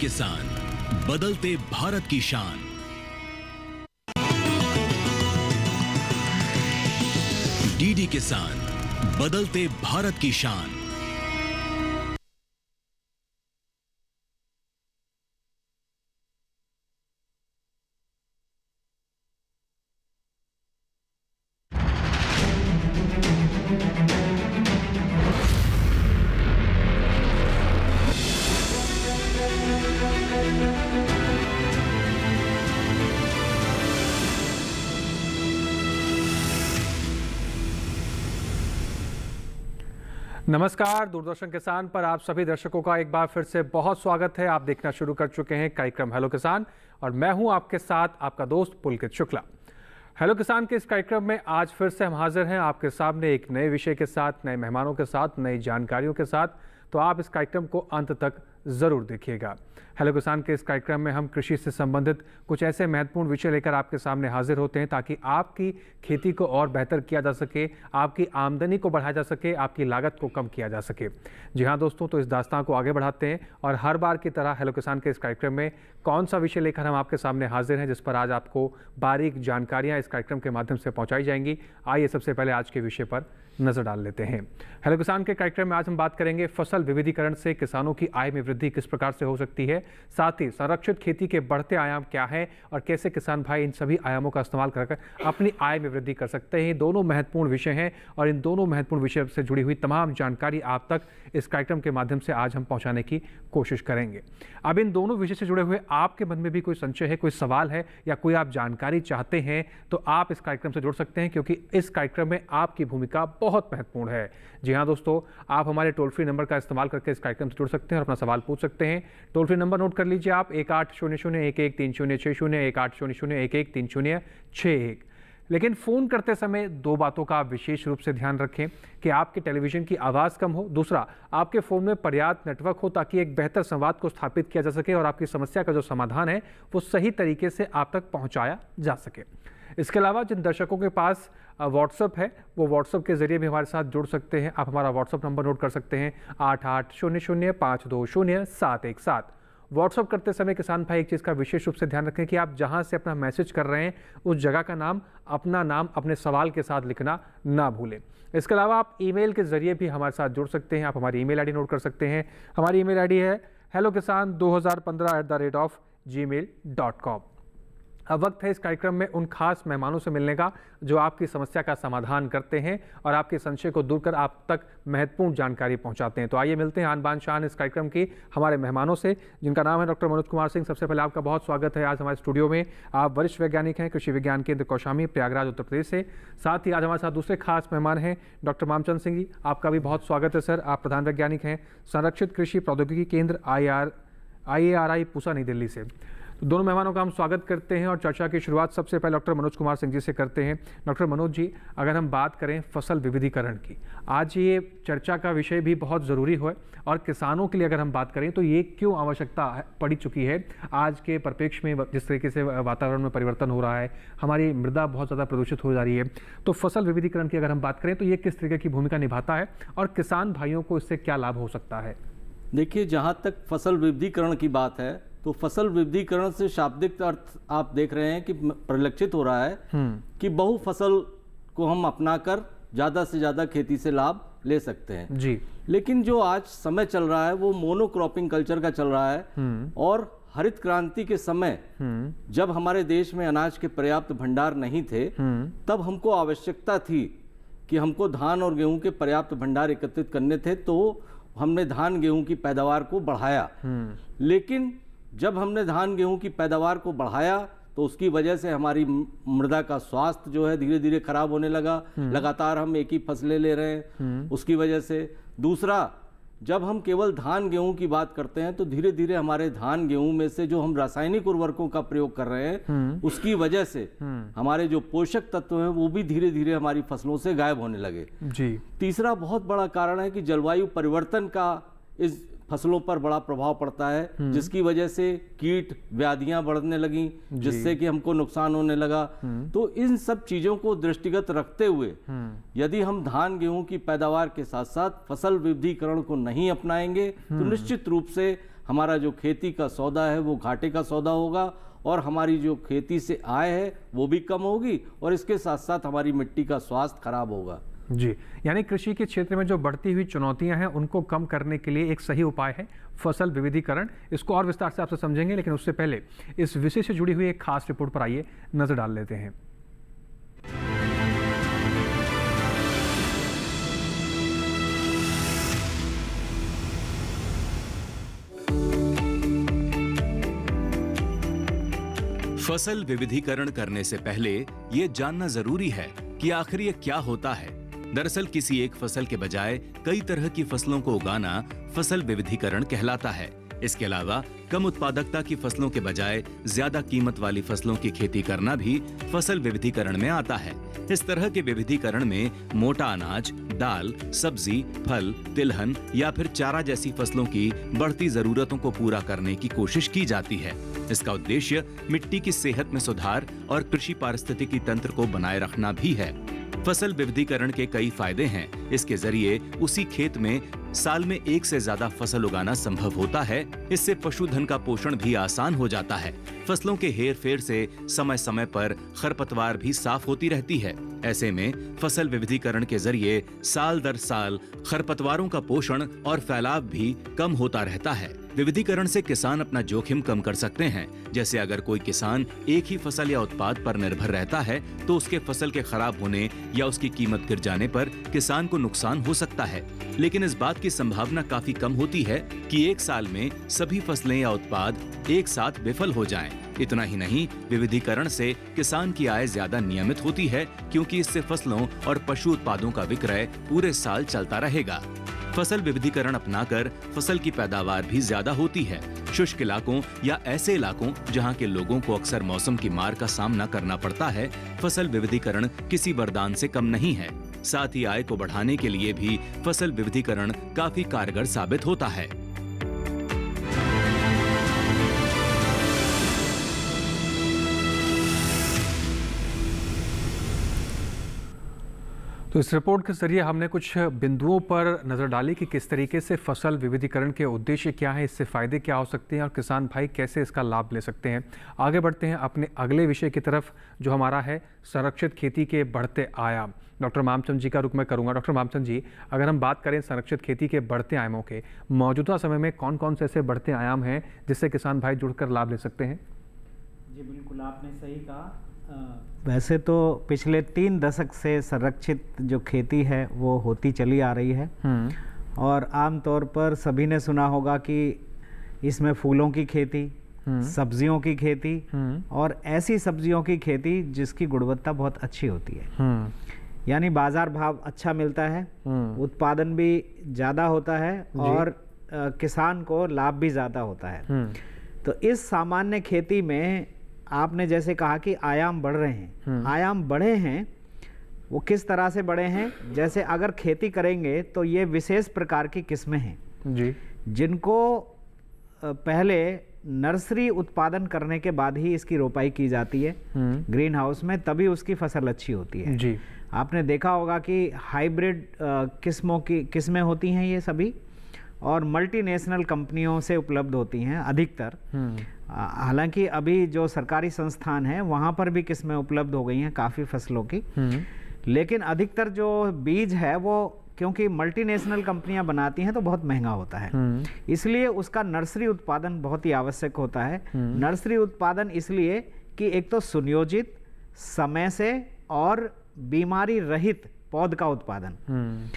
किसान, बदलते भारत की शान। डीडी किसान, बदलते भारत की शान। नमस्कार, दूरदर्शन किसान पर आप सभी दर्शकों का एक बार फिर से बहुत स्वागत है। आप देखना शुरू कर चुके हैं कार्यक्रम हेलो किसान और मैं हूं आपके साथ आपका दोस्त पुलकित शुक्ला। हेलो किसान के इस कार्यक्रम में आज फिर से हम हाजिर हैं आपके सामने एक नए विषय के साथ, नए मेहमानों के साथ, नई जानकारियों के साथ। तो आप इस कार्यक्रम को अंत तक ज़रूर देखिएगा। हेलो किसान के इस कार्यक्रम में हम कृषि से संबंधित कुछ ऐसे महत्वपूर्ण विषय लेकर आपके सामने हाजिर होते हैं ताकि आपकी खेती को और बेहतर किया जा सके, आपकी आमदनी को बढ़ाया जा सके, आपकी लागत को कम किया जा सके। जी हाँ दोस्तों, तो इस दास्तान को आगे बढ़ाते हैं और हर बार की तरह हेलो किसान के इस कार्यक्रम में कौन सा विषय लेकर हम आपके सामने हाजिर हैं जिस पर आज आपको बारीक जानकारियाँ इस कार्यक्रम के माध्यम से पहुँचाई जाएंगी। आइए सबसे पहले आज के विषय पर नजर डाल लेते हैं। हेलो किसान के कार्यक्रम में आज हम बात करेंगे फसल विविधीकरण से किसानों की आय में वृद्धि किस प्रकार से हो सकती है, साथ ही संरक्षित खेती के बढ़ते आयाम क्या हैं और कैसे किसान भाई इन सभी आयामों का इस्तेमाल कर अपनी आय में वृद्धि कर सकते हैं। दोनों महत्वपूर्ण विषय हैं और इन दोनों महत्वपूर्ण विषय से जुड़ी हुई तमाम जानकारी आप तक इस कार्यक्रम के माध्यम से आज हम पहुंचाने की कोशिश करेंगे। अब इन दोनों विषय से जुड़े हुए आपके मन में भी कोई संशय है, कोई सवाल है या कोई आप जानकारी चाहते हैं तो आप इस कार्यक्रम से जुड़ सकते हैं क्योंकि इस कार्यक्रम में आपकी भूमिका बहुत महत्वपूर्ण है। जी हाँ दोस्तों, आप हमारे टोल फ्री नंबर का इस्तेमाल करके इस कार्यक्रम से जुड़ सकते हैं और अपना सवाल पूछ सकते हैं। टोल फ्री नंबर नोट कर लीजिए आप 1800-113060, 1800-113061। लेकिन फ़ोन करते समय दो बातों का आप विशेष रूप से ध्यान रखें कि आपके टेलीविज़न की आवाज़ कम हो, दूसरा आपके फ़ोन में पर्याप्त नेटवर्क हो ताकि एक बेहतर संवाद को स्थापित किया जा सके और आपकी समस्या का जो समाधान है वो सही तरीके से आप तक पहुंचाया जा सके। इसके अलावा जिन दर्शकों के पास व्हाट्सअप है वो व्हाट्सअप के जरिए भी हमारे साथ जुड़ सकते हैं। आप हमारा व्हाट्सअप नंबर नोट कर सकते हैं 8800520717। व्हाट्सअप करते समय किसान भाई एक चीज़ का विशेष रूप से ध्यान रखें कि आप जहां से अपना मैसेज कर रहे हैं उस जगह का नाम, अपना नाम अपने सवाल के साथ लिखना ना भूलें। इसके अलावा आप ईमेल के जरिए भी हमारे साथ जुड़ सकते हैं। आप हमारी ईमेल आईडी नोट कर सकते हैं। हमारी ईमेल आईडी है hellokisan2015@gmail.com। अब वक्त है इस कार्यक्रम में उन खास मेहमानों से मिलने का जो आपकी समस्या का समाधान करते हैं और आपके संशय को दूर कर आप तक महत्वपूर्ण जानकारी पहुंचाते हैं। तो आइए मिलते हैं आन बान शान इस कार्यक्रम की हमारे मेहमानों से जिनका नाम है डॉक्टर मनोज कुमार सिंह। सबसे पहले आपका बहुत स्वागत है आज हमारे स्टूडियो में। आप वरिष्ठ वैज्ञानिक हैं, कृषि विज्ञान केंद्र कौशाम्बी, प्रयागराज, उत्तर प्रदेश से। साथ ही आज हमारे साथ दूसरे खास मेहमान हैं डॉक्टर मामचंद सिंह जी। आपका भी बहुत स्वागत है सर। आप प्रधान वैज्ञानिक हैं, संरक्षित कृषि प्रौद्योगिकी केंद्र IARI पूसा, नई दिल्ली से। तो दोनों मेहमानों का हम स्वागत करते हैं और चर्चा की शुरुआत सबसे पहले डॉक्टर मनोज कुमार सिंह जी से करते हैं। डॉक्टर मनोज जी, अगर हम बात करें फसल विविधीकरण की, आज ये चर्चा का विषय भी बहुत ज़रूरी है और किसानों के लिए अगर हम बात करें तो ये क्यों आवश्यकता पड़ी चुकी है आज के परिप्रेक्ष्य में, जिस तरीके से वातावरण में परिवर्तन हो रहा है, हमारी मृदा बहुत ज़्यादा प्रदूषित हो जा रही है। तो फसल विविधीकरण की अगर हम बात करें तो ये किस तरीके की भूमिका निभाता है और किसान भाइयों को इससे क्या लाभ हो सकता है? देखिए, जहाँ तक फसल विविधीकरण की बात है तो फसल विविधीकरण से शाब्दिक अर्थ आप देख रहे हैं कि परिलक्षित हो रहा है कि बहु फसल को हम अपनाकर ज़्यादा से ज़्यादा खेती से लाभ ले सकते हैं जी। लेकिन जो आज समय चल रहा है वो मोनोक्रॉपिंग कल्चर का चल रहा है और हरित क्रांति के समय जब हमारे देश में अनाज के पर्याप्त भंडार नहीं थे तब हमको आवश्यकता थी कि हमको धान और गेहूं के पर्याप्त भंडार एकत्रित करने थे, तो हमने धान गेहूं की पैदावार को बढ़ाया। लेकिन जब हमने धान गेहूं की पैदावार को बढ़ाया तो उसकी वजह से हमारी मृदा का स्वास्थ्य जो है धीरे धीरे खराब होने लगा। लगातार हम एक ही फसलें ले रहे हैं उसकी वजह से। दूसरा, जब हम केवल धान गेहूं की बात करते हैं तो धीरे धीरे हमारे धान गेहूं में से जो हम रासायनिक उर्वरकों का प्रयोग कर रहे हैं उसकी वजह से हमारे जो पोषक तत्व हैं वो भी धीरे धीरे हमारी फसलों से गायब होने लगे जी। तीसरा बहुत बड़ा कारण है कि जलवायु परिवर्तन का इस फसलों पर बड़ा प्रभाव पड़ता है जिसकी वजह से कीट व्याधियां बढ़ने लगी जिससे कि हमको नुकसान होने लगा। तो इन सब चीजों को दृष्टिगत रखते हुए यदि हम धान गेहूं की पैदावार के साथ साथ फसल विविधीकरण को नहीं अपनाएंगे तो निश्चित रूप से हमारा जो खेती का सौदा है वो घाटे का सौदा होगा, और हमारी जो खेती से आय है वो भी कम होगी, और इसके साथ साथ हमारी मिट्टी का स्वास्थ्य खराब होगा। जी, यानी कृषि के क्षेत्र में जो बढ़ती हुई चुनौतियां हैं उनको कम करने के लिए एक सही उपाय है फसल विविधीकरण। इसको और विस्तार से आपसे समझेंगे, लेकिन उससे पहले इस विषय से जुड़ी हुई एक खास रिपोर्ट पर आइए नजर डाल लेते हैं। फसल विविधीकरण करने से पहले ये जानना जरूरी है कि आखिर ये क्या होता है। दरअसल किसी एक फसल के बजाय कई तरह की फसलों को उगाना फसल विविधीकरण कहलाता है। इसके अलावा कम उत्पादकता की फसलों के बजाय ज्यादा कीमत वाली फसलों की खेती करना भी फसल विविधीकरण में आता है। इस तरह के विविधीकरण में मोटा अनाज, दाल, सब्जी, फल, तिलहन या फिर चारा जैसी फसलों की बढ़ती जरूरतों को पूरा करने की कोशिश की जाती है। इसका उद्देश्य मिट्टी की सेहत में सुधार और कृषि पारिस्थितिकी तंत्र को बनाए रखना भी है। फसल विविधीकरण के कई फायदे हैं। इसके जरिए उसी खेत में साल में एक से ज्यादा फसल उगाना संभव होता है। इससे पशुधन का पोषण भी आसान हो जाता है। फसलों के हेर फेर से समय समय पर खरपतवार भी साफ होती रहती है। ऐसे में फसल विविधीकरण के जरिए साल दर साल खरपतवारों का पोषण और फैलाव भी कम होता रहता है। विविधीकरण से किसान अपना जोखिम कम कर सकते हैं। जैसे अगर कोई किसान एक ही फसल या उत्पाद पर निर्भर रहता है तो उसके फसल के खराब होने या उसकी कीमत गिर जाने पर किसान को नुकसान हो सकता है। लेकिन इस बात की संभावना काफी कम होती है कि एक साल में सभी फसलें या उत्पाद एक साथ विफल हो जाएं। इतना ही नहीं, विविधीकरण से किसान की आय ज्यादा नियमित होती है, क्योंकि इससे फसलों और पशु उत्पादों का विक्रय पूरे साल चलता रहेगा। फसल विविधीकरण अपनाकर फसल की पैदावार भी ज्यादा होती है। शुष्क इलाकों या ऐसे इलाकों जहां के लोगों को अक्सर मौसम की मार का सामना करना पड़ता है, फसल विविधीकरण किसी वरदान से कम नहीं है। साथ ही आय को बढ़ाने के लिए भी फसल विविधीकरण काफी कारगर साबित होता है। तो इस रिपोर्ट के जरिए हमने कुछ बिंदुओं पर नज़र डाली कि किस तरीके से फसल विविधीकरण के उद्देश्य क्या है, इससे फ़ायदे क्या हो सकते हैं और किसान भाई कैसे इसका लाभ ले सकते हैं। आगे बढ़ते हैं अपने अगले विषय की तरफ, जो हमारा है संरक्षित खेती के बढ़ते आयाम। डॉक्टर मामचंद जी का रुख मैं करूंगा। डॉक्टर मामचंद जी, अगर हम बात करें संरक्षित खेती के बढ़ते आयामों के, मौजूदा समय में कौन कौन से ऐसे बढ़ते आयाम हैं जिससे किसान भाई जुड़कर लाभ ले सकते हैं? जी बिल्कुल, आपने सही कहा। वैसे तो पिछले 3 दशक से संरक्षित जो खेती है वो होती चली आ रही है, और आमतौर पर सभी ने सुना होगा कि इसमें फूलों की खेती, सब्जियों की खेती और ऐसी सब्जियों की खेती जिसकी गुणवत्ता बहुत अच्छी होती है, यानी बाजार भाव अच्छा मिलता है, उत्पादन भी ज़्यादा होता है और किसान को लाभ भी ज़्यादा होता है। तो इस सामान्य खेती में आपने जैसे कहा कि आयाम बढ़ रहे हैं, आयाम बढ़े हैं, वो किस तरह से बढ़े हैं? जैसे अगर खेती करेंगे तो ये विशेष प्रकार की किस्में हैं जी, जिनको पहले नर्सरी उत्पादन करने के बाद ही इसकी रोपाई की जाती है ग्रीन हाउस में, तभी उसकी फसल अच्छी होती है जी। आपने देखा होगा कि हाइब्रिड किस्में होती हैं ये सभी, और मल्टीनेशनल कंपनियों से उपलब्ध होती हैं अधिकतर। हालांकि अभी जो सरकारी संस्थान है वहाँ पर भी किस्में उपलब्ध हो गई हैं काफ़ी फसलों की, लेकिन अधिकतर जो बीज है वो क्योंकि मल्टीनेशनल कंपनियां बनाती हैं तो बहुत महंगा होता है, इसलिए उसका नर्सरी उत्पादन बहुत ही आवश्यक होता है। नर्सरी उत्पादन इसलिए कि एक तो सुनियोजित, समय से और बीमारी रहित पौध का उत्पादन,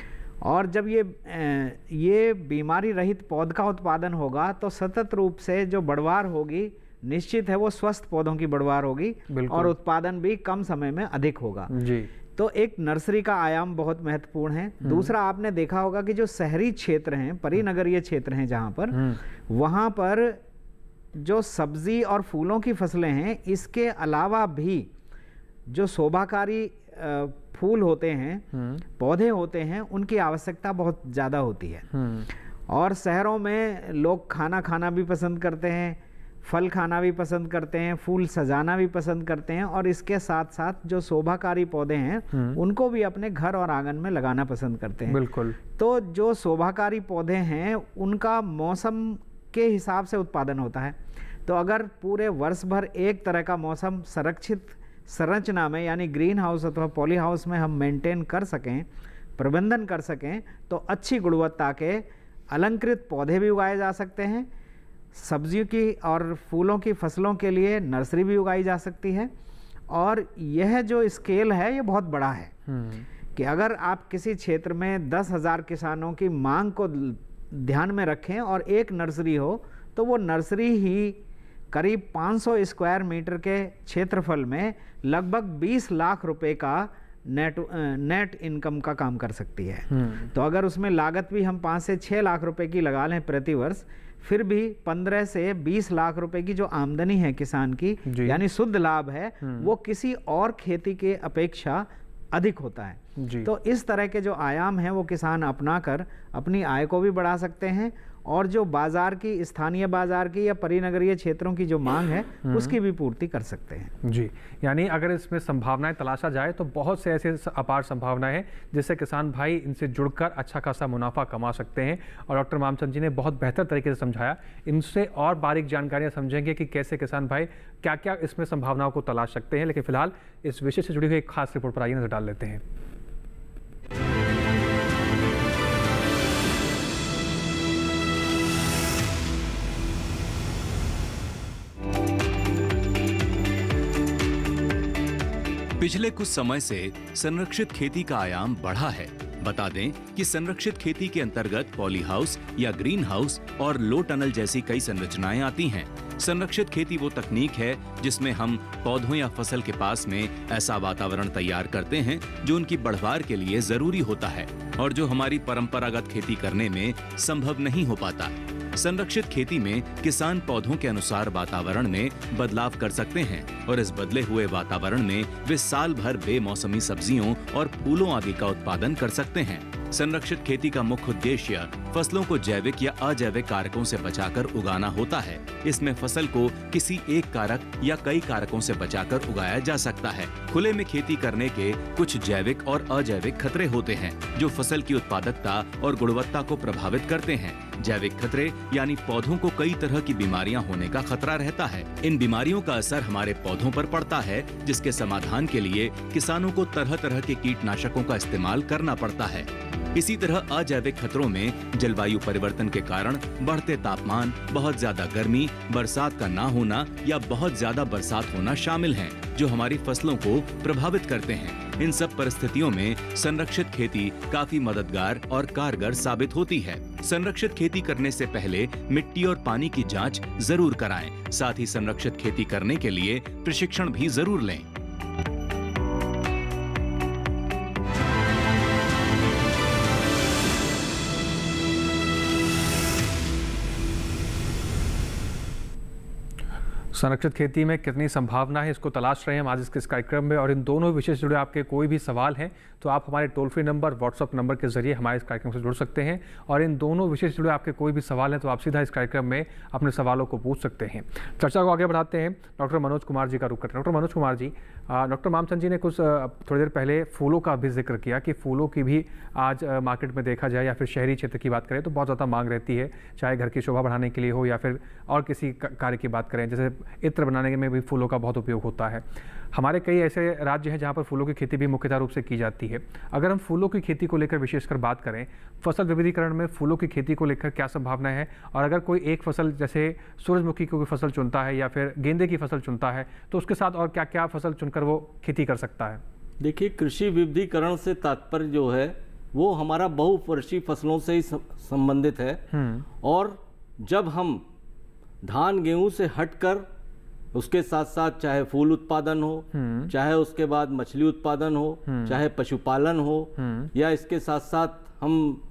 और जब ये बीमारी रहित पौध का उत्पादन होगा तो सतत रूप से जो बढ़वार होगी निश्चित है वो स्वस्थ पौधों की बढ़वार होगी और उत्पादन भी कम समय में अधिक होगा जी। तो एक नर्सरी का आयाम बहुत महत्वपूर्ण है। दूसरा, आपने देखा होगा कि जो शहरी क्षेत्र हैं, परिनगरीय क्षेत्र हैं जहाँ पर, वहाँ पर जो सब्जी और फूलों की फसलें हैं, इसके अलावा भी जो शोभाकारी फूल होते हैं, पौधे होते हैं, उनकी आवश्यकता बहुत ज़्यादा होती है। और शहरों में लोग खाना भी पसंद करते हैं, फल खाना भी पसंद करते हैं, फूल सजाना भी पसंद करते हैं, और इसके साथ साथ जो शोभाकारी पौधे हैं उनको भी अपने घर और आंगन में लगाना पसंद करते हैं। बिल्कुल। तो जो शोभाकारी पौधे हैं उनका मौसम के हिसाब से उत्पादन होता है। तो अगर पूरे वर्ष भर एक तरह का मौसम संरक्षित संरचना में यानी ग्रीन हाउस अथवा पॉली हाउस में हम मेंटेन कर सकें, प्रबंधन कर सकें, तो अच्छी गुणवत्ता के अलंकृत पौधे भी उगाए जा सकते हैं। सब्जियों की और फूलों की फसलों के लिए नर्सरी भी उगाई जा सकती है। और यह जो स्केल है ये बहुत बड़ा है कि अगर आप किसी क्षेत्र में 10,000 किसानों की मांग को ध्यान में रखें और एक नर्सरी हो, तो वो नर्सरी ही करीब 500 स्क्वायर मीटर के क्षेत्रफल में लगभग 20 लाख रुपए का नेट इनकम का काम कर सकती है। तो अगर उसमें लागत भी हम 5 से 6 लाख रुपए की लगा लें प्रति वर्ष, फिर भी 15 से 20 लाख रुपए की जो आमदनी है किसान की, यानी शुद्ध लाभ है, वो किसी और खेती के अपेक्षा अधिक होता है। तो इस तरह के जो आयाम हैं वो किसान अपनाकर अपनी आय को भी बढ़ा सकते हैं और जो बाजार की, स्थानीय बाजार की या परिनगरीय क्षेत्रों की जो मांग है उसकी भी पूर्ति कर सकते हैं। जी, यानी अगर इसमें संभावनाएं तलाशा जाए तो बहुत से ऐसे अपार संभावनाएं हैं जिससे किसान भाई इनसे जुड़कर अच्छा खासा मुनाफा कमा सकते हैं। और डॉक्टर मामचंद जी ने बहुत बेहतर तरीके से समझाया। इनसे और बारीक जानकारियां समझेंगे कि कैसे किसान भाई क्या क्या इसमें संभावनाओं को तलाश सकते हैं। लेकिन फिलहाल इस विषय से जुड़ी हुई एक खास रिपोर्ट पर आइए नजर डाल लेते हैं। पिछले कुछ समय से संरक्षित खेती का आयाम बढ़ा है। बता दें कि संरक्षित खेती के अंतर्गत पॉली हाउस या ग्रीन हाउस और लो टनल जैसी कई संरचनाएं आती हैं। संरक्षित खेती वो तकनीक है जिसमें हम पौधों या फसल के पास में ऐसा वातावरण तैयार करते हैं जो उनकी बढ़वार के लिए जरूरी होता है और जो हमारी परंपरागत खेती करने में संभव नहीं हो पाता। संरक्षित खेती में किसान पौधों के अनुसार वातावरण में बदलाव कर सकते हैं और इस बदले हुए वातावरण में वे साल भर बेमौसमी सब्जियों और फूलों आदि का उत्पादन कर सकते हैं। संरक्षित खेती का मुख्य उद्देश्य फसलों को जैविक या अजैविक कारकों से बचाकर उगाना होता है। इसमें फसल को किसी एक कारक या कई कारकों से बचाकर उगाया जा सकता है। खुले में खेती करने के कुछ जैविक और अजैविक खतरे होते हैं जो फसल की उत्पादकता और गुणवत्ता को प्रभावित करते हैं। जैविक खतरे यानी पौधों को कई तरह की बीमारियां होने का खतरा रहता है। इन बीमारियों का असर हमारे पौधों पर पड़ता है, जिसके समाधान के लिए किसानों को तरह तरह के कीटनाशकों का इस्तेमाल करना पड़ता है। इसी तरह अजैविक खतरों में जलवायु परिवर्तन के कारण बढ़ते तापमान, बहुत ज्यादा गर्मी, बरसात का ना होना या बहुत ज्यादा बरसात होना शामिल हैं, जो हमारी फसलों को प्रभावित करते हैं। इन सब परिस्थितियों में संरक्षित खेती काफी मददगार और कारगर साबित होती है। संरक्षित खेती करने से पहले मिट्टी और पानी की जांच जरूर कराएं। साथ ही संरक्षित खेती करने के लिए प्रशिक्षण भी जरूर लें। संरक्षित खेती में कितनी संभावना है, इसको तलाश रहे हैं हम आज इस कार्यक्रम में। और इन दोनों विषय से जुड़े आपके कोई भी सवाल हैं तो आप हमारे toll free number, WhatsApp number के जरिए हमारे इस कार्यक्रम से जुड़ सकते हैं। और इन दोनों विषय से जुड़े आपके कोई भी सवाल हैं तो आप सीधा इस कार्यक्रम में अपने सवालों को पूछ सकते हैं। चर्चा को आगे बढ़ाते हैं। डॉक्टर मनोज कुमार जी का रुख करते हैं। डॉक्टर मनोज कुमार जी, डॉक्टर मामचंद जी ने कुछ थोड़ी देर पहले फूलों का भी जिक्र किया कि फूलों की भी आज मार्केट में देखा जाए या फिर शहरी क्षेत्र की बात करें तो बहुत ज़्यादा मांग रहती है, चाहे घर की शोभा बढ़ाने के लिए हो या फिर और किसी कार्य की बात करें, जैसे इत्र बनाने में भी फूलों का बहुत उपयोग होता है। हमारे कई ऐसे राज्य हैं जहां पर फूलों की खेती भी मुख्यतः रूप से की जाती है। अगर हम फूलों की खेती को लेकर विशेषकर बात करें, फसल विविधीकरण में फूलों की खेती को लेकर क्या संभावना है? और अगर कोई एक फसल जैसे सूरजमुखी की कोई फसल चुनता है या फिर गेंदे की फसल चुनता है तो उसके साथ और क्या क्या फसल चुनकर वो खेती कर सकता है? देखिए, कृषि विविधीकरण से तात्पर्य जो है वो हमारा बहुवर्षीय फसलों से ही संबंधित है। और जब हम धान गेहूं से हटकर उसके साथ साथ चाहे फूल उत्पादन हो, चाहे उसके बाद मछली उत्पादन हो, चाहे पशुपालन हो, या इसके साथ साथ हम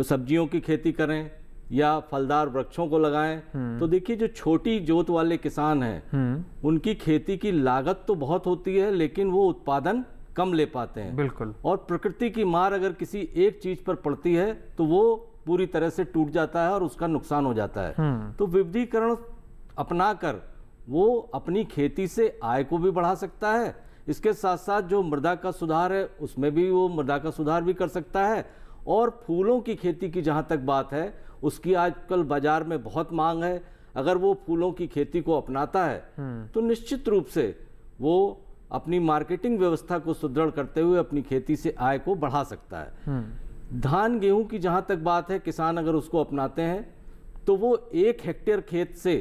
सब्जियों की खेती करें या फलदार वृक्षों को लगाएं, तो देखिए जो छोटी जोत वाले किसान हैं उनकी खेती की लागत तो बहुत होती है लेकिन वो उत्पादन कम ले पाते हैं। बिल्कुल। और प्रकृति की मार अगर किसी एक चीज पर पड़ती है तो वो पूरी तरह से टूट जाता है और उसका नुकसान हो जाता है। तो विविधीकरण अपनाकर वो अपनी खेती से आय को भी बढ़ा सकता है, इसके साथ साथ जो मृदा का सुधार है उसमें भी वो मृदा का सुधार भी कर सकता है और फूलों की खेती की जहाँ तक बात है, उसकी आजकल बाजार में बहुत मांग है। अगर वो फूलों की खेती को अपनाता है तो निश्चित रूप से वो अपनी मार्केटिंग व्यवस्था को सुदृढ़ करते हुए अपनी खेती से आय को बढ़ा सकता है। धान गेहूं की जहां तक बात है, किसान अगर उसको अपनाते हैं तो वो 1 हेक्टेयर खेत से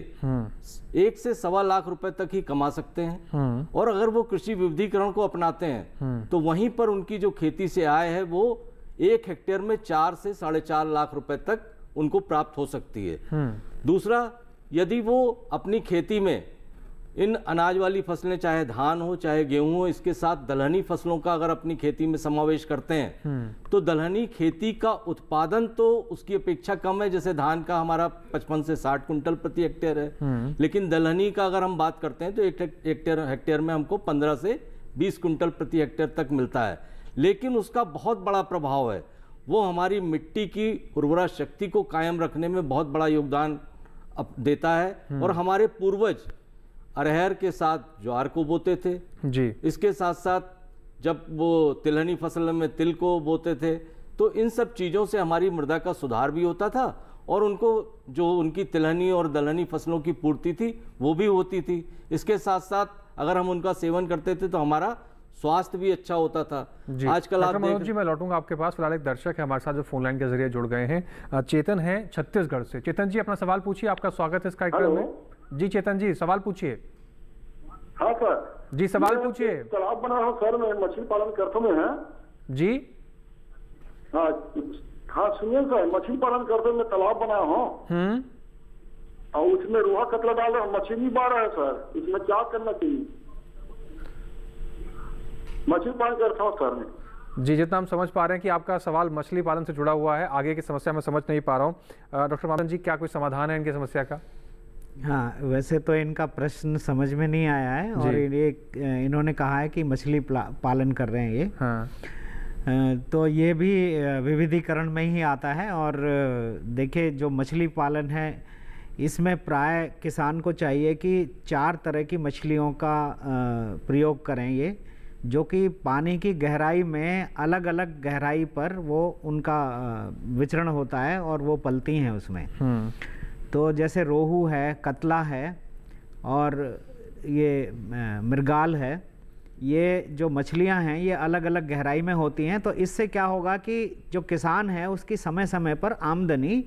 1 से 1.25 लाख रुपए तक ही कमा सकते हैं। और अगर वो कृषि विविधीकरण को अपनाते हैं तो वहीं पर उनकी जो खेती से आय है वो 1 हेक्टेयर में 4 से 4.5 लाख रुपए तक उनको प्राप्त हो सकती है। दूसरा, यदि वो अपनी खेती में इन अनाज वाली फसलें, चाहे धान हो चाहे गेहूं हो, इसके साथ दलहनी फसलों का अगर अपनी खेती में समावेश करते हैं तो दलहनी खेती का उत्पादन तो उसकी अपेक्षा कम है। जैसे धान का हमारा 55 से 60 कुंटल प्रति हेक्टेयर है, लेकिन दलहनी का अगर हम बात करते हैं तो एक हेक्टेयर में हमको 15 से 20 कुंटल प्रति हेक्टेयर तक मिलता है। लेकिन उसका बहुत बड़ा प्रभाव है, वो हमारी मिट्टी की उर्वरा शक्ति को कायम रखने में बहुत बड़ा योगदान देता है। और हमारे पूर्वज अरहर के साथ ज्वार को बोते थे जी। इसके साथ साथ जब वो तिलहनी फसल में तिल को बोते थे तो इन सब चीज़ों से हमारी मृदा का सुधार भी होता था और उनको जो उनकी तिलहनी और दलहनी फसलों की पूर्ति थी वो भी होती थी। इसके साथ साथ अगर हम उनका सेवन करते थे तो हमारा स्वास्थ्य भी अच्छा होता था। आजकल आप मनोज जी, मैं लौटूंगा आपके पास। फिलहाल एक दर्शक है हमारे साथ जो फोन लाइन के जरिए जुड़ गए हैं, चेतन है छत्तीसगढ़ से। चेतन जी, अपना सवाल पूछिए, आपका स्वागत है इस कार्यक्रम में। जी चेतन जी, सवाल पूछिए। हाँ सर जी, सवाल पूछिए। तालाब बना हो सर, मैं मछली पालन करता हूँ। है जी, हाँ हाँ सुनिए सर, मछली पालन करते मैं तालाब बनाया हूँ और उसमें रोहा कतला डाल रहा हूँ, मछली मार रहा है सर, इसमें क्या करना चाहिए? मछली पालन करता हूँ सर मैं। जी, जितना हम समझ पा रहे हैं कि आपका सवाल मछली पालन से जुड़ा हुआ है, आगे की समस्या मैं समझ नहीं पा रहा हूँ। डॉक्टर माधवन जी, क्या कोई समाधान है इनकी समस्या का? हाँ, वैसे तो इनका प्रश्न समझ में नहीं आया है और ये इन्होंने कहा है कि मछली पालन कर रहे हैं ये। हाँ। तो ये भी विविधीकरण में ही आता है। और देखिए, जो मछली पालन है इसमें प्राय किसान को चाहिए कि 4 तरह की मछलियों का प्रयोग करें, ये जो कि पानी की गहराई में अलग अलग गहराई पर वो उनका विचरण होता है और वो पलती हैं उसमें। तो जैसे रोहू है, कतला है और ये मृगाल है, ये जो मछलियां हैं ये अलग अलग गहराई में होती हैं। तो इससे क्या होगा कि जो किसान है उसकी समय समय पर आमदनी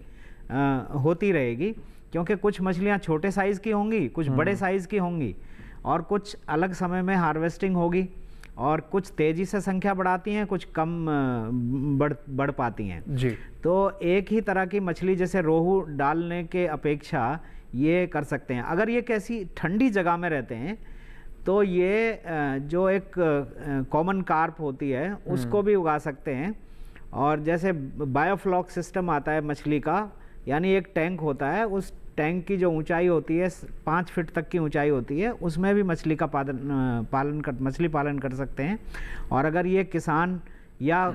होती रहेगी, क्योंकि कुछ मछलियां छोटे साइज़ की होंगी, कुछ बड़े साइज़ की होंगी और कुछ अलग समय में हार्वेस्टिंग होगी और कुछ तेज़ी से संख्या बढ़ाती हैं, कुछ कम बढ़ पाती हैं जी। तो एक ही तरह की मछली जैसे रोहू डालने के अपेक्षा ये कर सकते हैं। अगर ये कैसी ठंडी जगह में रहते हैं तो ये जो एक कॉमन कार्प होती है उसको भी उगा सकते हैं। और जैसे बायोफ्लॉक सिस्टम आता है मछली का, यानी एक टैंक होता है, उस टैंक की जो ऊंचाई होती है 5 फीट तक की ऊंचाई होती है, उसमें भी मछली पालन कर सकते हैं। और अगर ये किसान या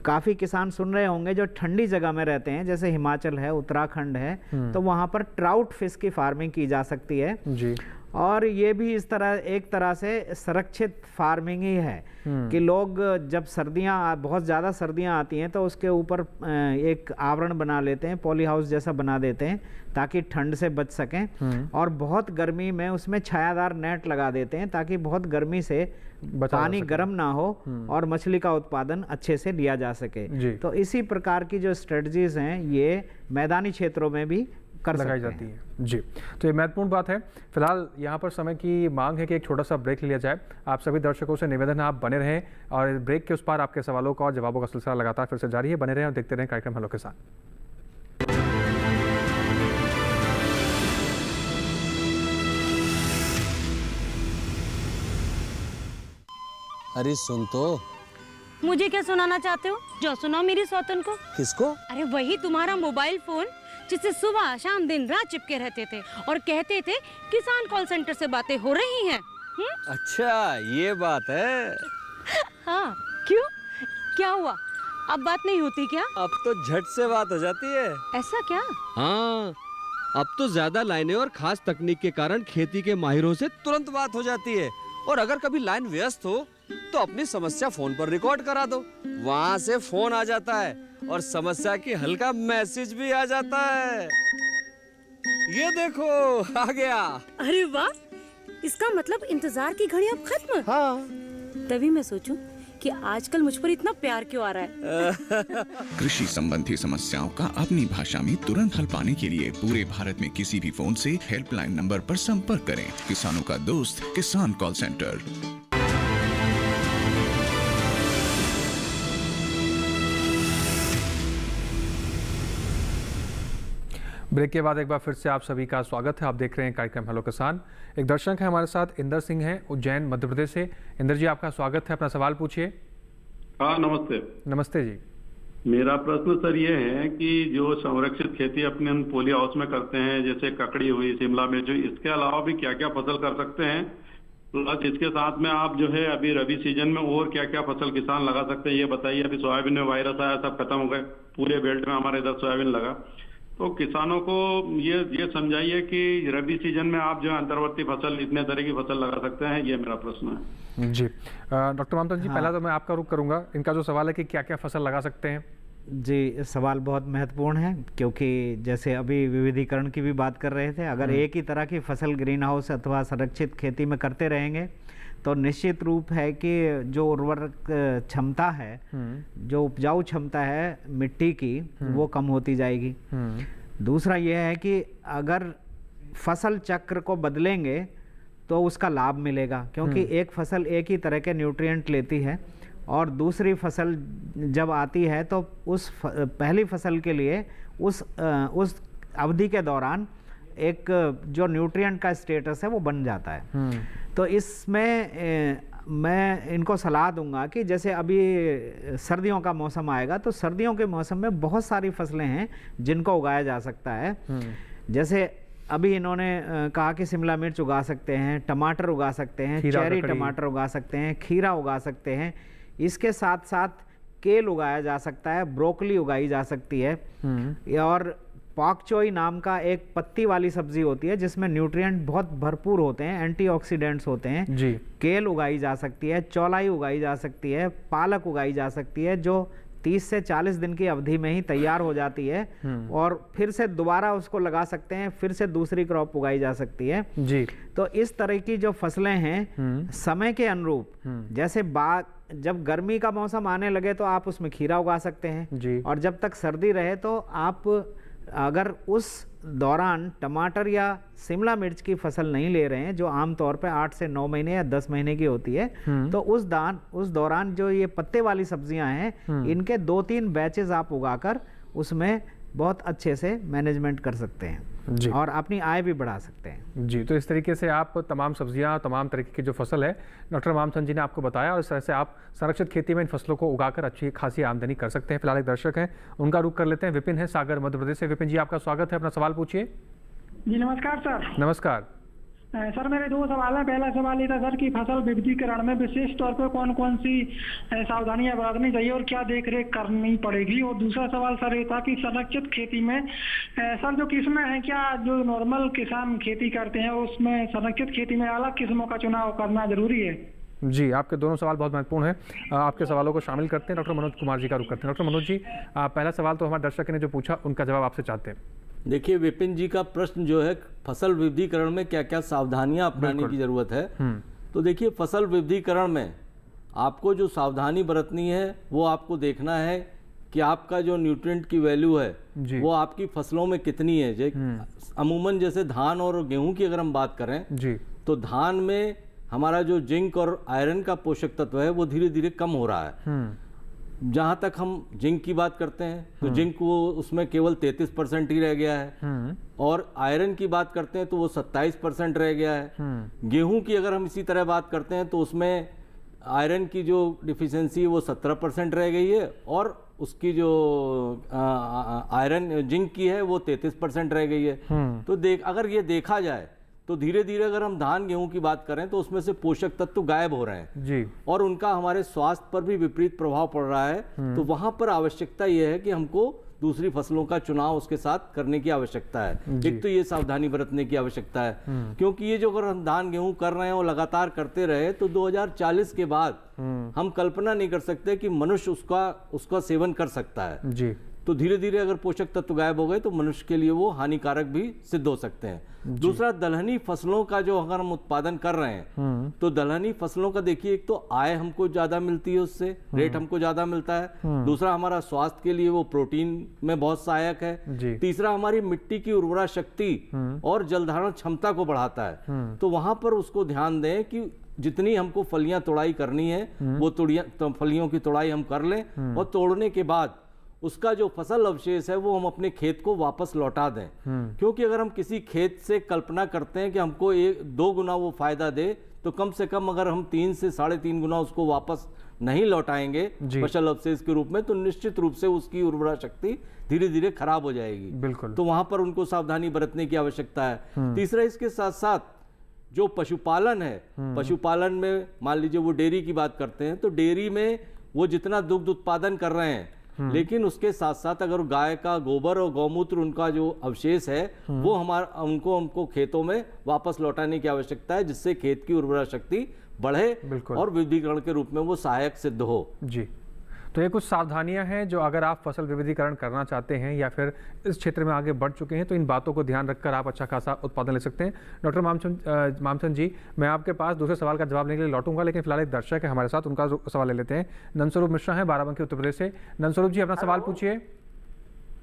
काफ़ी किसान सुन रहे होंगे जो ठंडी जगह में रहते हैं, जैसे हिमाचल है, उत्तराखंड है, तो वहाँ पर ट्राउट फिश की फार्मिंग की जा सकती है जी। और ये भी इस तरह एक तरह से सुरक्षित फार्मिंग ही है कि लोग जब सर्दियाँ, बहुत ज़्यादा सर्दियाँ आती हैं तो उसके ऊपर एक आवरण बना लेते हैं, पॉली हाउस जैसा बना देते हैं ताकि ठंड से बच सकें। और बहुत गर्मी में उसमें छायादार नेट लगा देते हैं ताकि बहुत गर्मी से पानी गर्म ना हो और मछली का उत्पादन अच्छे से लिया जा सके। तो इसी प्रकार की जो स्ट्रेटजीज हैं ये मैदानी क्षेत्रों में भी लगाई जाती है जी। तो ये महत्वपूर्ण बात है। फिलहाल यहाँ पर समय की मांग है कि एक छोटा सा ब्रेक लिया जाए। आप सभी दर्शकों से निवेदन है आप बने रहें और इस ब्रेक के उस पार आपके सवालों का और जवाबों का सिलसिला लगातार फिर से जारी है। बने रहें और देखते रहें कार्यक्रम हेलो किसान। अरे सुन तो। मुझे क्या सुनाना चाहते हो? जो सुनाओ मेरी सौतन को। किसको? अरे वही तुम्हारा मोबाइल फोन जिससे सुबह शाम दिन रात चिपके रहते थे और कहते थे किसान कॉल सेंटर से बातें हो रही हैं। अच्छा ये बात है। हाँ, क्यों, क्या हुआ? अब बात नहीं होती क्या? अब तो झट से बात हो जाती है। ऐसा क्या? हाँ, अब तो ज्यादा लाइनें और खास तकनीक के कारण खेती के माहिरों से तुरंत बात हो जाती है। और अगर कभी लाइन व्यस्त हो तो अपनी समस्या फोन पर रिकॉर्ड करा दो, वहां से फोन आ जाता है और समस्या की हल का मैसेज भी आ जाता है। ये देखो आ गया। अरे वाह, इसका मतलब इंतजार की घड़ी अब खत्म। हाँ। तभी मैं सोचूं कि आजकल मुझ पर इतना प्यार क्यों आ रहा है। कृषि संबंधी समस्याओं का अपनी भाषा में तुरंत हल पाने के लिए पूरे भारत में किसी भी फोन से हेल्पलाइन नंबर पर संपर्क करें। किसानों का दोस्त किसान कॉल सेंटर। ब्रेक के बाद एक बार फिर से आप सभी का स्वागत है। आप देख रहे हैं कार्यक्रम हेलो किसान। एक दर्शक है हमारे साथ, इंदर सिंह हैं, उज्जैन मध्य प्रदेश से। इंदर जी, आपका स्वागत है, अपना सवाल पूछिए। हाँ, नमस्ते। नमस्ते जी। मेरा प्रश्न सर ये है कि जो संरक्षित खेती अपने हम पोली हाउस में करते हैं, जैसे ककड़ी हुई, शिमला मिर्च हुई, इसके अलावा भी क्या क्या फसल कर सकते हैं? प्लस इसके साथ में आप जो है अभी रबी सीजन में और क्या क्या फसल किसान लगा सकते हैं, ये बताइए। अभी सोयाबीन में वायरस आया, सब खत्म हो गए, पूरे बेल्ट में हमारे इधर सोयाबीन लगा। तो किसानों को ये समझाइए कि रबी सीजन में आप जो है अंतर्वर्ती फसल, इतने तरह की फसल लगा सकते हैं, ये मेरा प्रश्न है जी। डॉक्टर ममता जी, पहला तो मैं आपका रुख करूंगा। इनका जो सवाल है कि क्या क्या फसल लगा सकते हैं। जी, सवाल बहुत महत्वपूर्ण है, क्योंकि जैसे अभी विविधीकरण की भी बात कर रहे थे, अगर एक ही तरह की फसल ग्रीन हाउस अथवा संरक्षित खेती में करते रहेंगे तो निश्चित रूप है कि जो उर्वरक क्षमता है, जो उपजाऊ क्षमता है मिट्टी की, वो कम होती जाएगी। दूसरा यह है कि अगर फसल चक्र को बदलेंगे तो उसका लाभ मिलेगा, क्योंकि एक फसल एक ही तरह के न्यूट्रिएंट लेती है और दूसरी फसल जब आती है तो उस पहली फसल के लिए उस अवधि के दौरान एक जो न्यूट्रिएंट का स्टेटस है वो बन जाता है। तो इसमें मैं इनको सलाह दूंगा कि जैसे अभी सर्दियों का मौसम आएगा तो सर्दियों के मौसम में बहुत सारी फसलें हैं जिनको उगाया जा सकता है। जैसे अभी इन्होंने कहा कि शिमला मिर्च उगा सकते हैं, टमाटर उगा सकते हैं, चेरी टमाटर उगा सकते हैं, खीरा उगा सकते हैं। इसके साथ साथ केल उगाया जा सकता है, ब्रोकली उगाई जा सकती है, और पाक चोई नाम का एक पत्ती वाली सब्जी होती है जिसमें न्यूट्रिएंट बहुत भरपूर होते हैं, एंटीऑक्सीडेंट्स होते हैं जी। केल उगाई जा सकती है, चौलाई उगाई जा सकती है, पालक उगाई जा सकती है, जो 30 से 40 दिन की अवधि में ही तैयार हो जाती है और फिर से दोबारा उसको लगा सकते हैं, फिर से दूसरी क्रॉप उगाई जा सकती है जी। तो इस तरह की जो फसलें हैं समय के अनुरूप, जैसे जब गर्मी का मौसम आने लगे तो आप उसमें खीरा उगा सकते हैं जी। और जब तक सर्दी रहे तो आप अगर उस दौरान टमाटर या शिमला मिर्च की फसल नहीं ले रहे हैं, जो आमतौर पे 8 से 9 महीने या 10 महीने की होती है, तो उस दौरान जो ये पत्ते वाली सब्जियां हैं, इनके 2-3 बैचेस आप उगाकर उसमें बहुत अच्छे से मैनेजमेंट कर सकते हैं जी। और अपनी आय भी बढ़ा सकते हैं जी। तो इस तरीके से आप तमाम सब्जियां, तमाम तरीके की जो फसल है, डॉक्टर मामसन जी ने आपको बताया, और इस तरह से आप संरक्षित खेती में इन फसलों को उगाकर अच्छी खासी आमदनी कर सकते हैं। फिलहाल एक दर्शक हैं, उनका रुख कर लेते हैं। विपिन है, सागर मध्य प्रदेश से। विपिन जी, आपका स्वागत है, अपना सवाल पूछिए। जी नमस्कार सर। नमस्कार सर, मेरे 2 सवाल हैं। पहला सवाल ये था सर कि फसल विविधीकरण में विशेष तौर पर कौन कौन सी सावधानियां बरतनी चाहिए और क्या देखरेख करनी पड़ेगी, और दूसरा सवाल सर ये था कि संरक्षित खेती में सर जो किस्में हैं, क्या जो नॉर्मल किसान खेती करते हैं उसमें संरक्षित खेती में अलग किस्मों का चुनाव करना जरूरी है? जी, आपके दोनों सवाल बहुत महत्वपूर्ण हैं। आपके सवालों को शामिल करते हैं। डॉक्टर मनोज कुमार जी का रुख करते हैं। डॉक्टर मनोज जी, पहला सवाल तो हमारे दर्शक ने जो पूछा उनका जवाब आपसे चाहते हैं। देखिए, विपिन जी का प्रश्न जो है फसल विविधीकरण में क्या क्या सावधानियां अपनाने की जरूरत है, तो देखिए फसल विविधीकरण में आपको जो सावधानी बरतनी है वो आपको देखना है कि आपका जो न्यूट्रिएंट की वैल्यू है वो आपकी फसलों में कितनी है। अमूमन जैसे धान और गेहूं की अगर हम बात करें जी, तो धान में हमारा जो जिंक और आयरन का पोषक तत्व है वो धीरे धीरे कम हो रहा है। जहां तक हम जिंक की बात करते हैं तो जिंक वो उसमें केवल 33% ही रह गया है, और आयरन की बात करते हैं तो वो 27% रह गया है। गेहूं की अगर हम इसी तरह बात करते हैं तो उसमें आयरन की जो डिफिशियंसी है वो 17% रह गई है, और उसकी जो आयरन जिंक की है वो 33% रह गई है। तो अगर ये देखा जाए तो धीरे धीरे अगर हम धान गेहूं की बात करें तो उसमें से पोषक तत्व गायब हो रहे हैं जी। और उनका हमारे स्वास्थ्य पर भी विपरीत प्रभाव पड़ रहा है। तो वहां पर आवश्यकता यह है कि हमको दूसरी फसलों का चुनाव उसके साथ करने की आवश्यकता है। एक तो ये सावधानी बरतने की आवश्यकता है, क्योंकि ये जो अगर हम धान गेहूं कर रहे हैं और लगातार करते रहे तो 2040 के बाद हम कल्पना नहीं कर सकते कि मनुष्य उसका सेवन कर सकता है जी। तो धीरे धीरे अगर पोषक तत्व गायब हो गए तो मनुष्य के लिए वो हानिकारक भी सिद्ध हो सकते हैं। दूसरा, दलहनी फसलों का जो अगर हम उत्पादन कर रहे हैं तो दलहनी फसलों का देखिए, एक तो आय हमको ज्यादा मिलती है, उससे रेट हमको ज्यादा मिलता है। दूसरा, हमारा स्वास्थ्य के लिए वो प्रोटीन में बहुत सहायक है। तीसरा, हमारी मिट्टी की उर्वरा शक्ति और जलधारण क्षमता को बढ़ाता है। तो वहां पर उसको ध्यान दें कि जितनी हमको फलियां तोड़ाई करनी है वो फलियों की तोड़ाई हम कर लें और तोड़ने के बाद उसका जो फसल अवशेष है वो हम अपने खेत को वापस लौटा दें। क्योंकि अगर हम किसी खेत से कल्पना करते हैं कि हमको 2 गुना वो फायदा दे, तो कम से कम अगर हम 3 से 3.5 गुना उसको वापस नहीं लौटाएंगे फसल अवशेष के रूप में, तो निश्चित रूप से उसकी उर्वरा शक्ति धीरे धीरे खराब हो जाएगी। बिल्कुल। तो वहां पर उनको सावधानी बरतने की आवश्यकता है। तीसरा, इसके साथ साथ जो पशुपालन है, पशुपालन में मान लीजिए वो डेयरी की बात करते हैं तो डेयरी में वो जितना दुग्ध उत्पादन कर रहे हैं, लेकिन उसके साथ साथ अगर गाय का गोबर और गौमूत्र उनका जो अवशेष है वो हमको खेतों में वापस लौटाने की आवश्यकता है, जिससे खेत की उर्वरा शक्ति बढ़े और विविधीकरण के रूप में वो सहायक सिद्ध हो। जी। तो ये कुछ सावधानियां हैं जो अगर आप फसल विविधीकरण करना चाहते हैं या फिर इस क्षेत्र में आगे बढ़ चुके हैं तो इन बातों को ध्यान रखकर आप अच्छा खासा उत्पादन ले सकते हैं। डॉक्टर मामचंद जी, मैं आपके पास दूसरे सवाल का जवाब लेने के लिए लौटूंगा, लेकिन फिलहाल एक दर्शक है हमारे साथ, उनका सवाल ले लेते हैं। नंदस्वरूप मिश्रा है बाराबंकी उत्तर प्रदेश से। नंदस्वरूप जी, अपना सवाल पूछिए।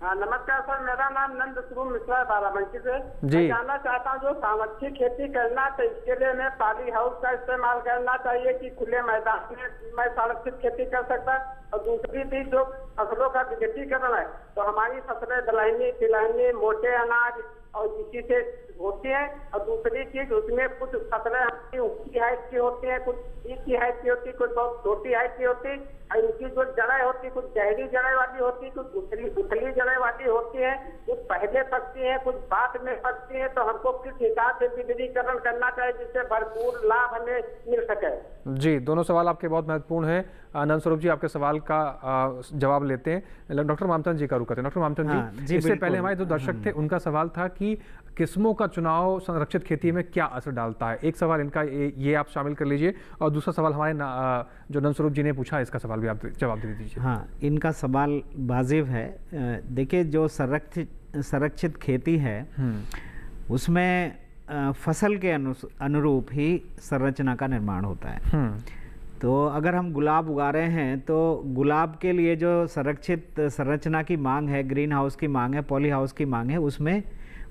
हाँ, नमस्कार सर, मेरा नाम नंदस्वरूप मिश्रा है बाराबंकी से। मैं जानना चाहता हूँ जो सामर्थ्य खेती करना तो इसके लिए मैं पॉली हाउस का इस्तेमाल करना चाहिए कि खुले मैदान में मैं संरक्षित खेती कर सकता। और दूसरी चीज जो फसलों का विकेटीकरण है तो हमारी फसलें दलहनी, तिलहनी, मोटे अनाज और इसी से होती है। और दूसरी चीज उसमें कुछ फसलें ऊंची हाइट की होती है, कुछ की हाइट की होती है, कुछ बहुत छोटी हाइट की होती है। और इनकी जो जड़ें होती है कुछ गहरी जड़ें वाली होती है, कुछ उथली जड़ें वाली होती है, कुछ पहले पकती है, कुछ बाद में पकती है। तो हमको किस हिसाब से विविधीकरण करना चाहिए जिससे भरपूर लाभ हमें मिल सके? जी, दोनों सवाल आपके बहुत महत्वपूर्ण हैं। नंदस्वरूप जी, आपके सवाल का जवाब लेते हैं। डॉक्टर मामचंद जी का रुख करते हैं। डॉक्टर मामचंद जी, इससे पहले हमारे जो दर्शक थे उनका सवाल था कि किस्मों का चुनाव संरक्षित खेती में क्या असर डालता है। एक सवाल इनका ये आप शामिल कर लीजिए और दूसरा सवाल हमारे जो नंदस्वरूप जी ने पूछा, इसका सवाल भी आप जवाब दे दीजिए। हाँ, इनका सवाल वाजिब है। देखिए, जो संरक्षित खेती है उसमें फसल के अनुरूप ही संरचना का निर्माण होता है। तो अगर हम गुलाब उगा रहे हैं तो गुलाब के लिए जो संरक्षित संरचना की मांग है, ग्रीन हाउस की मांग है, पॉली हाउस की मांग है, उसमें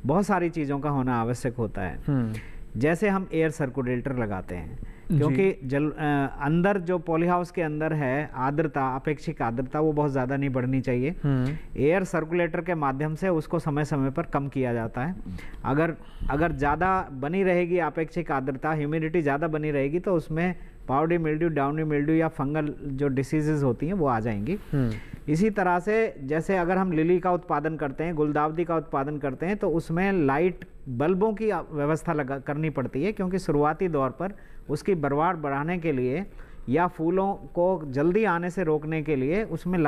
बहुत सारी चीज़ों का होना आवश्यक होता है। जैसे हम एयर सर्कुलेटर लगाते हैं, क्योंकि अंदर जो पॉली हाउस के अंदर है आर्द्रता, अपेक्षित आर्द्रता वो बहुत ज़्यादा नहीं बढ़नी चाहिए। एयर सर्कुलेटर के माध्यम से उसको समय समय पर कम किया जाता है। अगर ज़्यादा बनी रहेगी अपेक्षित आर्द्रता, ह्यूमिडिटी ज़्यादा बनी रहेगी तो उसमें पाउडरी मिल्ड्यू, डाउनी मिल्ड्यू या फंगल जो डिसीजेज होती हैं वो आ जाएंगी। इसी तरह से जैसे अगर हम लिली का उत्पादन करते हैं, गुलदाउदी का उत्पादन करते हैं तो उसमें लाइट बल्बों की व्यवस्था करनी पड़ती है, क्योंकि शुरुआती दौर पर उसकी बरवार बढ़ाने के लिए या फूलों को जल्दी आने से रोकने के लिए उसमें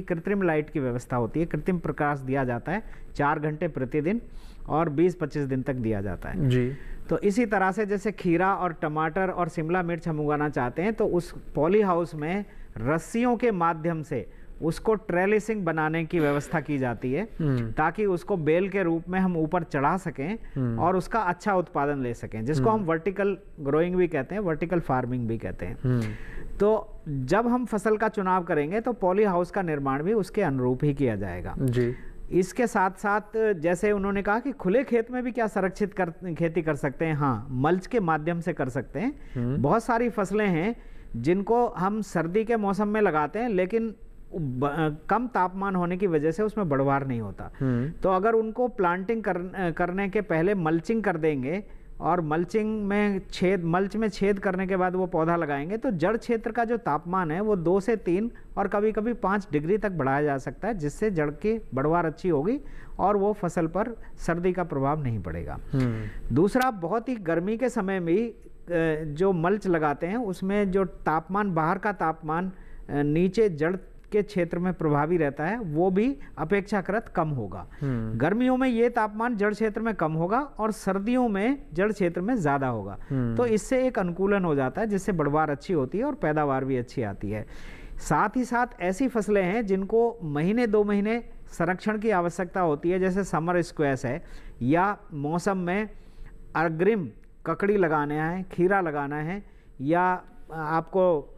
कृत्रिम लाइट की व्यवस्था होती है। कृत्रिम प्रकाश दिया जाता है 4 घंटे प्रतिदिन और 20-25 दिन तक दिया जाता है जी। तो इसी तरह से जैसे खीरा और टमाटर और शिमला मिर्च हम उगाना चाहते हैं तो उस पॉली हाउस में रस्सियों के माध्यम से उसको ट्रेलिसिंग बनाने की व्यवस्था की जाती है, ताकि उसको बेल के रूप में हम ऊपर चढ़ा सकें और उसका अच्छा उत्पादन ले सकें, जिसको हम वर्टिकल ग्रोइंग भी कहते हैं, वर्टिकल फार्मिंग भी कहते हैं। तो जब हम फसल का चुनाव करेंगे तो पॉली हाउस का निर्माण भी उसके अनुरूप ही किया जाएगा जी। इसके साथ साथ जैसे उन्होंने कहा कि खुले खेत में भी क्या संरक्षित खेती कर सकते हैं, हाँ, मल्च के माध्यम से कर सकते हैं। बहुत सारी फसलें हैं जिनको हम सर्दी के मौसम में लगाते हैं, लेकिन कम तापमान होने की वजह से उसमें बढ़वार नहीं होता। तो अगर उनको प्लांटिंग करने के पहले मल्चिंग कर देंगे और मल्चिंग में मल्च में छेद करने के बाद वो पौधा लगाएंगे तो जड़ क्षेत्र का जो तापमान है वो 2 से 3 और कभी कभी 5 डिग्री तक बढ़ाया जा सकता है, जिससे जड़ की बढ़वार अच्छी होगी और वो फसल पर सर्दी का प्रभाव नहीं पड़ेगा। दूसरा, बहुत ही गर्मी के समय में जो मल्च लगाते हैं उसमें जो तापमान, बाहर का तापमान नीचे जड़ के क्षेत्र में प्रभावी रहता है, वो भी अपेक्षाकृत कम होगा। गर्मियों में ये तापमान जड़ क्षेत्र में कम होगा और सर्दियों में जड़ क्षेत्र में ज़्यादा होगा। तो इससे एक अनुकूलन हो जाता है, जिससे बढ़वार अच्छी होती है और पैदावार भी अच्छी आती है। साथ ही साथ ऐसी फसलें हैं जिनको महीने 2 महीने संरक्षण की आवश्यकता होती है, जैसे समर स्क्वैश है, या मौसम में अग्रिम ककड़ी लगाना है, खीरा लगाना है, या आपको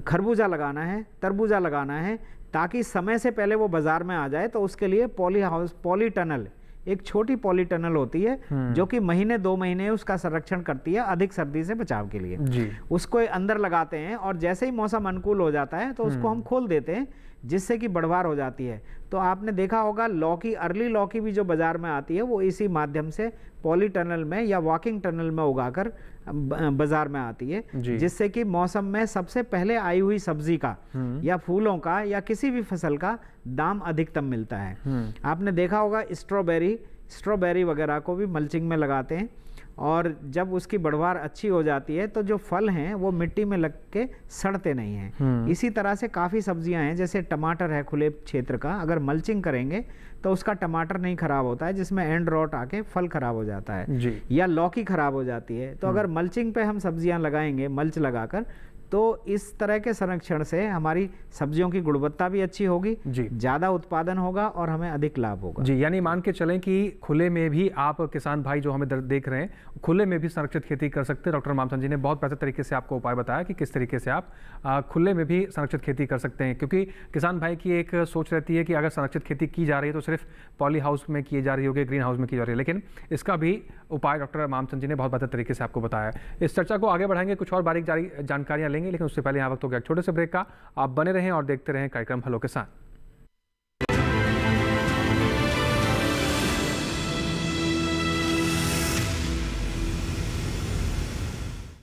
खरबूजा लगाना है, तरबूजा लगाना है, ताकि समय से पहले वो बाजार में आ जाए, तो उसके लिए पॉली टनल, एक छोटी पॉली टनल होती है जो कि महीने 2 महीने उसका संरक्षण करती है अधिक सर्दी से बचाव के लिए जी। उसको अंदर लगाते हैं और जैसे ही मौसम अनुकूल हो जाता है तो उसको हम खोल देते हैं, जिससे कि बढ़वार हो जाती है। तो आपने देखा होगा लौकी, अर्ली लौकी भी जो बाजार में आती है वो इसी माध्यम से पॉली टनल में या वॉकिंग टनल में उगाकर बाजार में आती है, जिससे कि मौसम में सबसे पहले आई हुई सब्जी का या फूलों का या किसी भी फसल का दाम अधिकतम मिलता है। आपने देखा होगा स्ट्रॉबेरी वगैरह को भी मल्चिंग में लगाते हैं और जब उसकी बढ़वार अच्छी हो जाती है तो जो फल हैं वो मिट्टी में लग के सड़ते नहीं हैं। इसी तरह से काफ़ी सब्जियां हैं, जैसे टमाटर है खुले क्षेत्र का, अगर मल्चिंग करेंगे तो उसका टमाटर नहीं खराब होता है, जिसमें एंड रॉट आके फल खराब हो जाता है जी। या लौकी खराब हो जाती है। तो अगर मल्चिंग पे हम सब्जियां लगाएंगे, मल्च लगाकर, तो इस तरह के संरक्षण से हमारी सब्जियों की गुणवत्ता भी अच्छी होगी, ज़्यादा उत्पादन होगा और हमें अधिक लाभ होगा जी। यानी मान के चलें कि खुले में भी आप किसान भाई जो हमें देख रहे हैं, खुले में भी संरक्षित खेती कर सकते हैं। डॉक्टर मामचंद जी ने बहुत बेहतर तरीके से आपको उपाय बताया कि किस तरीके से आप खुले में भी संरक्षित खेती कर सकते हैं, क्योंकि किसान भाई की एक सोच रहती है कि अगर संरक्षित खेती की जा रही है तो सिर्फ पॉली हाउस में की जा रही होगी, ग्रीन हाउस में की जा रही है, लेकिन इसका भी उपाय डॉक्टर मामचंद जी ने बहुत बेहतर तरीके से आपको बताया। इस चर्चा को आगे बढ़ाएंगे, कुछ और बारीक जानकारियां लेंगे, लेकिन उससे पहले यहाँ वक्त हो गया छोटे से ब्रेक का। आप बने रहें और देखते रहें कार्यक्रम हेलो किसान।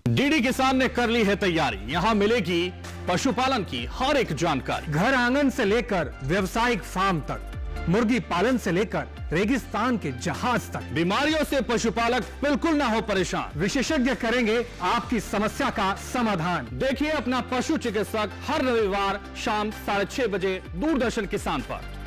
डीडी किसान ने कर ली है तैयारी, यहाँ मिलेगी पशुपालन की हर एक जानकारी, घर आंगन से लेकर व्यवसायिक फार्म तक, मुर्गी पालन से लेकर रेगिस्तान के जहाज तक। बीमारियों से पशुपालक बिल्कुल ना हो परेशान, विशेषज्ञ करेंगे आपकी समस्या का समाधान। देखिए अपना पशु चिकित्सक हर रविवार शाम 6:30 बजे दूरदर्शन किसान पर।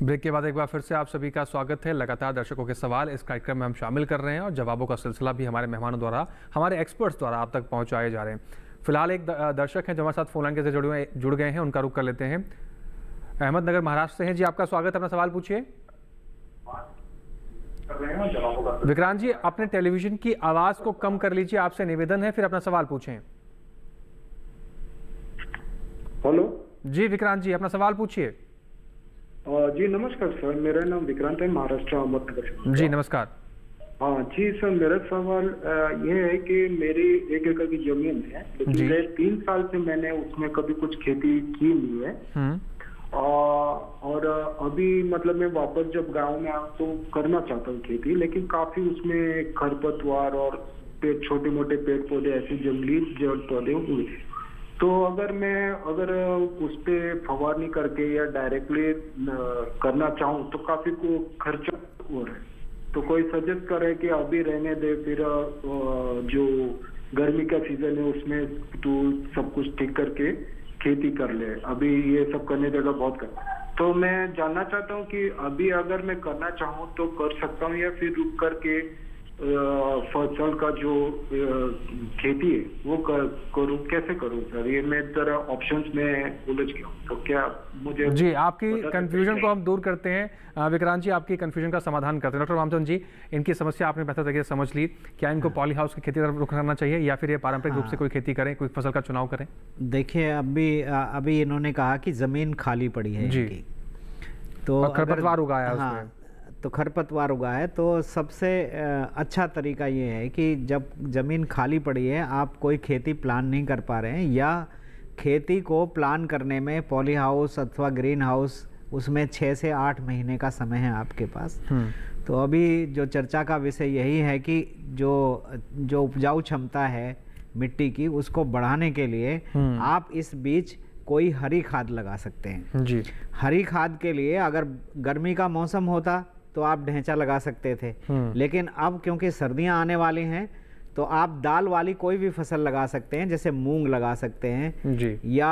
ब्रेक के बाद एक बार फिर से आप सभी का स्वागत है। लगातार दर्शकों के सवाल इस कार्यक्रम में हम शामिल कर रहे हैं और जवाबों का सिलसिला भी हमारे मेहमानों द्वारा, हमारे एक्सपर्ट्स द्वारा आप तक पहुंचाए जा रहे हैं। फिलहाल एक दर्शक हैं जो हमारे साथ फोन लाइन के जरिए जुड़ गए हैं, उनका रुख कर लेते हैं। अहमदनगर महाराष्ट्र से हैं जी, आपका स्वागत, अपना सवाल पूछिए। विक्रांत जी, अपने टेलीविजन की आवाज को कम कर लीजिए, आपसे निवेदन है, फिर अपना सवाल पूछें। हेलो जी विक्रांत जी, अपना सवाल पूछिए। जी नमस्कार सर, मेरा नाम विक्रांत है, महाराष्ट्र अहमदनगर से। जी नमस्कार। हाँ जी सर, मेरा सवाल ये है कि मेरी 1 एकड़ की जमीन है, लेकिन 3 साल से मैंने उसमें कभी कुछ खेती की नहीं है। और अभी मतलब मैं वापस जब गांव में आऊँ तो करना चाहता हूँ खेती, लेकिन काफी उसमें खरपतवार और छोटे मोटे पेड़ पौधे, ऐसे जंगली जड़ पौधे हुए। तो अगर उस पे फवारनी करके या डायरेक्टली करना चाहूँ तो काफी को खर्चा हो रहा है, तो कोई सजेस्ट करे कि अभी रहने दे, फिर जो गर्मी का सीजन है उसमें तू सब कुछ ठीक करके खेती कर ले, अभी ये सब करने देगा बहुत कर। तो मैं जानना चाहता हूँ कि अभी अगर मैं करना चाहूँ तो कर सकता हूँ या फिर रुक करके फसल का जो खेती है वो करूँ, कैसे करूँ सर? ये मैं जरा ऑप्शंस में उलझ गया हूँ, तो क्या मुझे जी आपकी कंफ्यूजन को हम दूर करते हैं। विक्रांत जी, आपकी कंफ्यूजन का समाधान करते हैं। डॉक्टर मामचंद जी, इनकी समस्या आपने बेहतर तरीके से समझ ली। क्या इनको पॉली हाउस की खेती तरफ रुख करना चाहिए या फिर ये पारंपरिक रूप से कोई खेती करें, कोई फसल का चुनाव करें? देखिए अभी इन्होंने कहा कि जमीन खाली पड़ी है जी, तो खरपतवार उगाया उसमें, तो खरपतवार उगा है, तो सबसे अच्छा तरीका ये है कि जब ज़मीन खाली पड़ी है, आप कोई खेती प्लान नहीं कर पा रहे हैं या खेती को प्लान करने में पॉली हाउस अथवा ग्रीन हाउस उसमें 6 से 8 महीने का समय है आपके पास। तो अभी जो चर्चा का विषय यही है कि जो उपजाऊ क्षमता है मिट्टी की उसको बढ़ाने के लिए आप इस बीच कोई हरी खाद लगा सकते हैं। जी। हरी खाद के लिए अगर गर्मी का मौसम होता तो आप ढैंचा लगा सकते थे, लेकिन अब क्योंकि सर्दियां आने वाली हैं तो आप दाल वाली कोई भी फसल लगा सकते हैं, जैसे मूंग लगा सकते हैं जी। या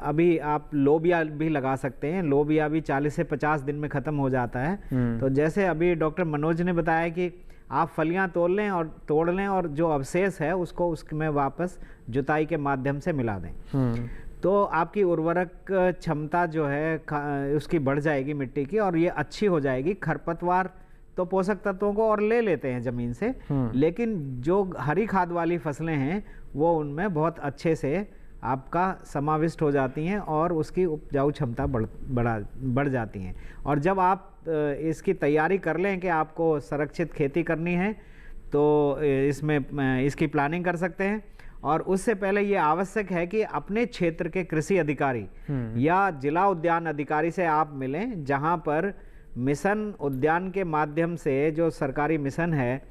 अभी आप लोबिया भी लगा सकते हैं। लोबिया भी 40 से 50 दिन में ख़त्म हो जाता है। तो जैसे अभी डॉक्टर मनोज ने बताया कि आप फलियां तोड़ लें और जो अवशेष है उसको उसमें वापस जुताई के माध्यम से मिला दें, तो आपकी उर्वरक क्षमता जो है उसकी बढ़ जाएगी मिट्टी की, और ये अच्छी हो जाएगी। खरपतवार तो पोषक तत्वों को और ले लेते हैं ज़मीन से, लेकिन जो हरी खाद वाली फसलें हैं वो उनमें बहुत अच्छे से आपका समाविष्ट हो जाती हैं और उसकी उपजाऊ क्षमता बढ़ जाती हैं। और जब आप इसकी तैयारी कर लें कि आपको संरक्षित खेती करनी है तो इसमें इसकी प्लानिंग कर सकते हैं। और उससे पहले ये आवश्यक है कि अपने क्षेत्र के कृषि अधिकारी या जिला उद्यान अधिकारी से आप मिलें, जहाँ पर मिशन उद्यान के माध्यम से जो सरकारी मिशन है,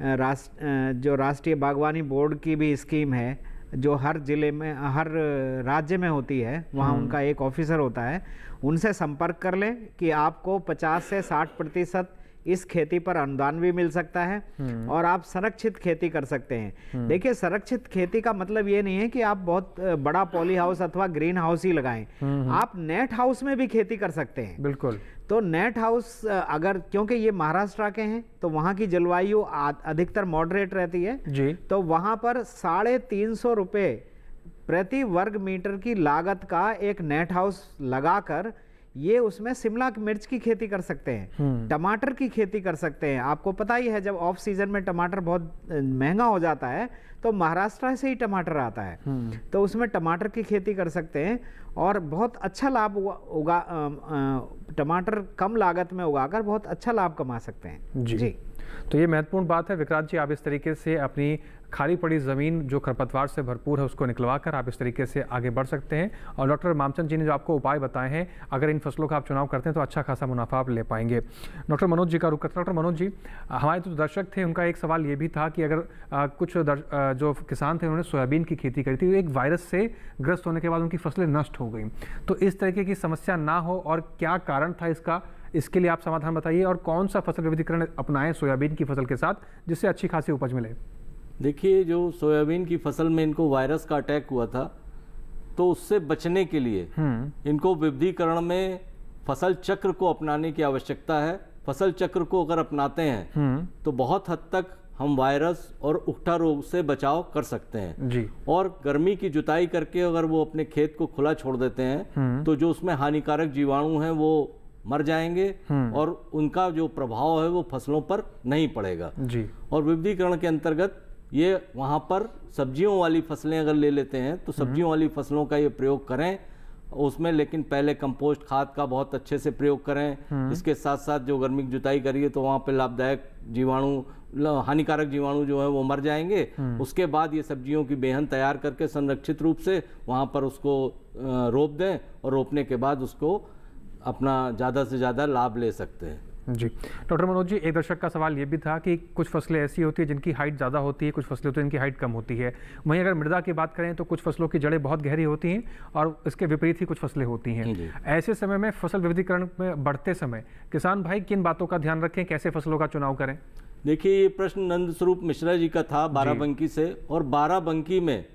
जो राष्ट्रीय बागवानी बोर्ड की भी स्कीम है जो हर जिले में हर राज्य में होती है, वहाँ उनका एक ऑफिसर होता है, उनसे संपर्क कर लें कि आपको 50 से 60% इस खेती पर अनुदान भी मिल सकता है और आप संरक्षित खेती कर सकते हैं। देखिए, संरक्षित खेती का मतलब ये नहीं है कि आप बहुत बड़ा पॉली हाउस अथवा ग्रीन हाउस ही लगाएं, आप नेट हाउस में भी खेती कर सकते हैं। बिल्कुल। तो नेट हाउस अगर, क्योंकि ये महाराष्ट्र के हैं तो वहाँ की जलवायु अधिकतर मॉडरेट रहती है जी, तो वहाँ पर 350 रुपये प्रति वर्ग मीटर की लागत का एक नेट हाउस लगाकर ये उसमें शिमला मिर्च की खेती कर सकते हैं, टमाटर की खेती कर सकते हैं। आपको पता ही है जब ऑफ सीजन में टमाटर बहुत महंगा हो जाता है तो महाराष्ट्र से ही टमाटर आता है, तो उसमें टमाटर की खेती कर सकते हैं और बहुत अच्छा लाभ टमाटर कम लागत में उगाकर बहुत अच्छा लाभ कमा सकते हैं। जी। तो ये महत्वपूर्ण बात है विक्रांत जी, आप इस तरीके से अपनी खाली पड़ी ज़मीन जो खरपतवार से भरपूर है उसको निकलवा कर आप इस तरीके से आगे बढ़ सकते हैं। और डॉक्टर मामचंद जी ने जो आपको उपाय बताए हैं, अगर इन फसलों का आप चुनाव करते हैं तो अच्छा खासा मुनाफा आप ले पाएंगे। डॉक्टर मनोज जी का रुख करते हैं। डॉक्टर मनोज जी, हमारे जो दर्शक थे उनका एक सवाल ये भी था कि अगर कुछ जो किसान थे उन्होंने सोयाबीन की खेती करी थी, एक वायरस से ग्रस्त होने के बाद उनकी फसलें नष्ट हो गई, तो इस तरीके की समस्या ना हो और क्या कारण था इसका, इसके लिए आप समाधान बताइए और कौन सा फसल विविधीकरण अपनाएं सोयाबीन की फसल के साथ जिससे अच्छी खासी उपज मिले। देखिए, जो सोयाबीन की फसल में इनको वायरस का अटैक हुआ था तो उससे बचने के लिए इनको विविधीकरण में फसल चक्र को अपनाने की आवश्यकता है। फसल चक्र को अगर अपनाते हैं तो बहुत हद तक हम वायरस और उकठा रोग से बचाव कर सकते हैं जी। और गर्मी की जुताई करके अगर वो अपने खेत को खुला छोड़ देते हैं तो जो उसमें हानिकारक जीवाणु हैं वो मर जाएंगे और उनका जो प्रभाव है वो फसलों पर नहीं पड़ेगा जी। और विविधीकरण के अंतर्गत ये वहाँ पर सब्जियों वाली फसलें अगर ले लेते हैं तो सब्जियों वाली फसलों का ये प्रयोग करें उसमें, लेकिन पहले कंपोस्ट खाद का बहुत अच्छे से प्रयोग करें। इसके साथ साथ जो गर्मी की जुताई करिए तो वहाँ पे लाभदायक जीवाणु, हानिकारक जीवाणु जो है वो मर जाएंगे। उसके बाद ये सब्जियों की बेहन तैयार करके संरक्षित रूप से वहाँ पर उसको रोप दें और रोपने के बाद उसको अपना ज़्यादा से ज़्यादा लाभ ले सकते हैं। जी। डॉक्टर मनोज जी, एक दर्शक का सवाल ये भी था कि कुछ फसलें ऐसी होती है जिनकी हाइट ज़्यादा होती है, कुछ फसलें होती हैं जिनकी हाइट कम होती है। वहीं अगर मृदा की बात करें तो कुछ फसलों की जड़ें बहुत गहरी होती हैं और इसके विपरीत ही कुछ फसलें होती हैं। ऐसे समय में फसल विविधीकरण में बढ़ते समय किसान भाई किन बातों का ध्यान रखें, कैसे फसलों का चुनाव करें? देखिए, ये प्रश्न नंद स्वरूप मिश्रा जी का था बाराबंकी से, और बाराबंकी में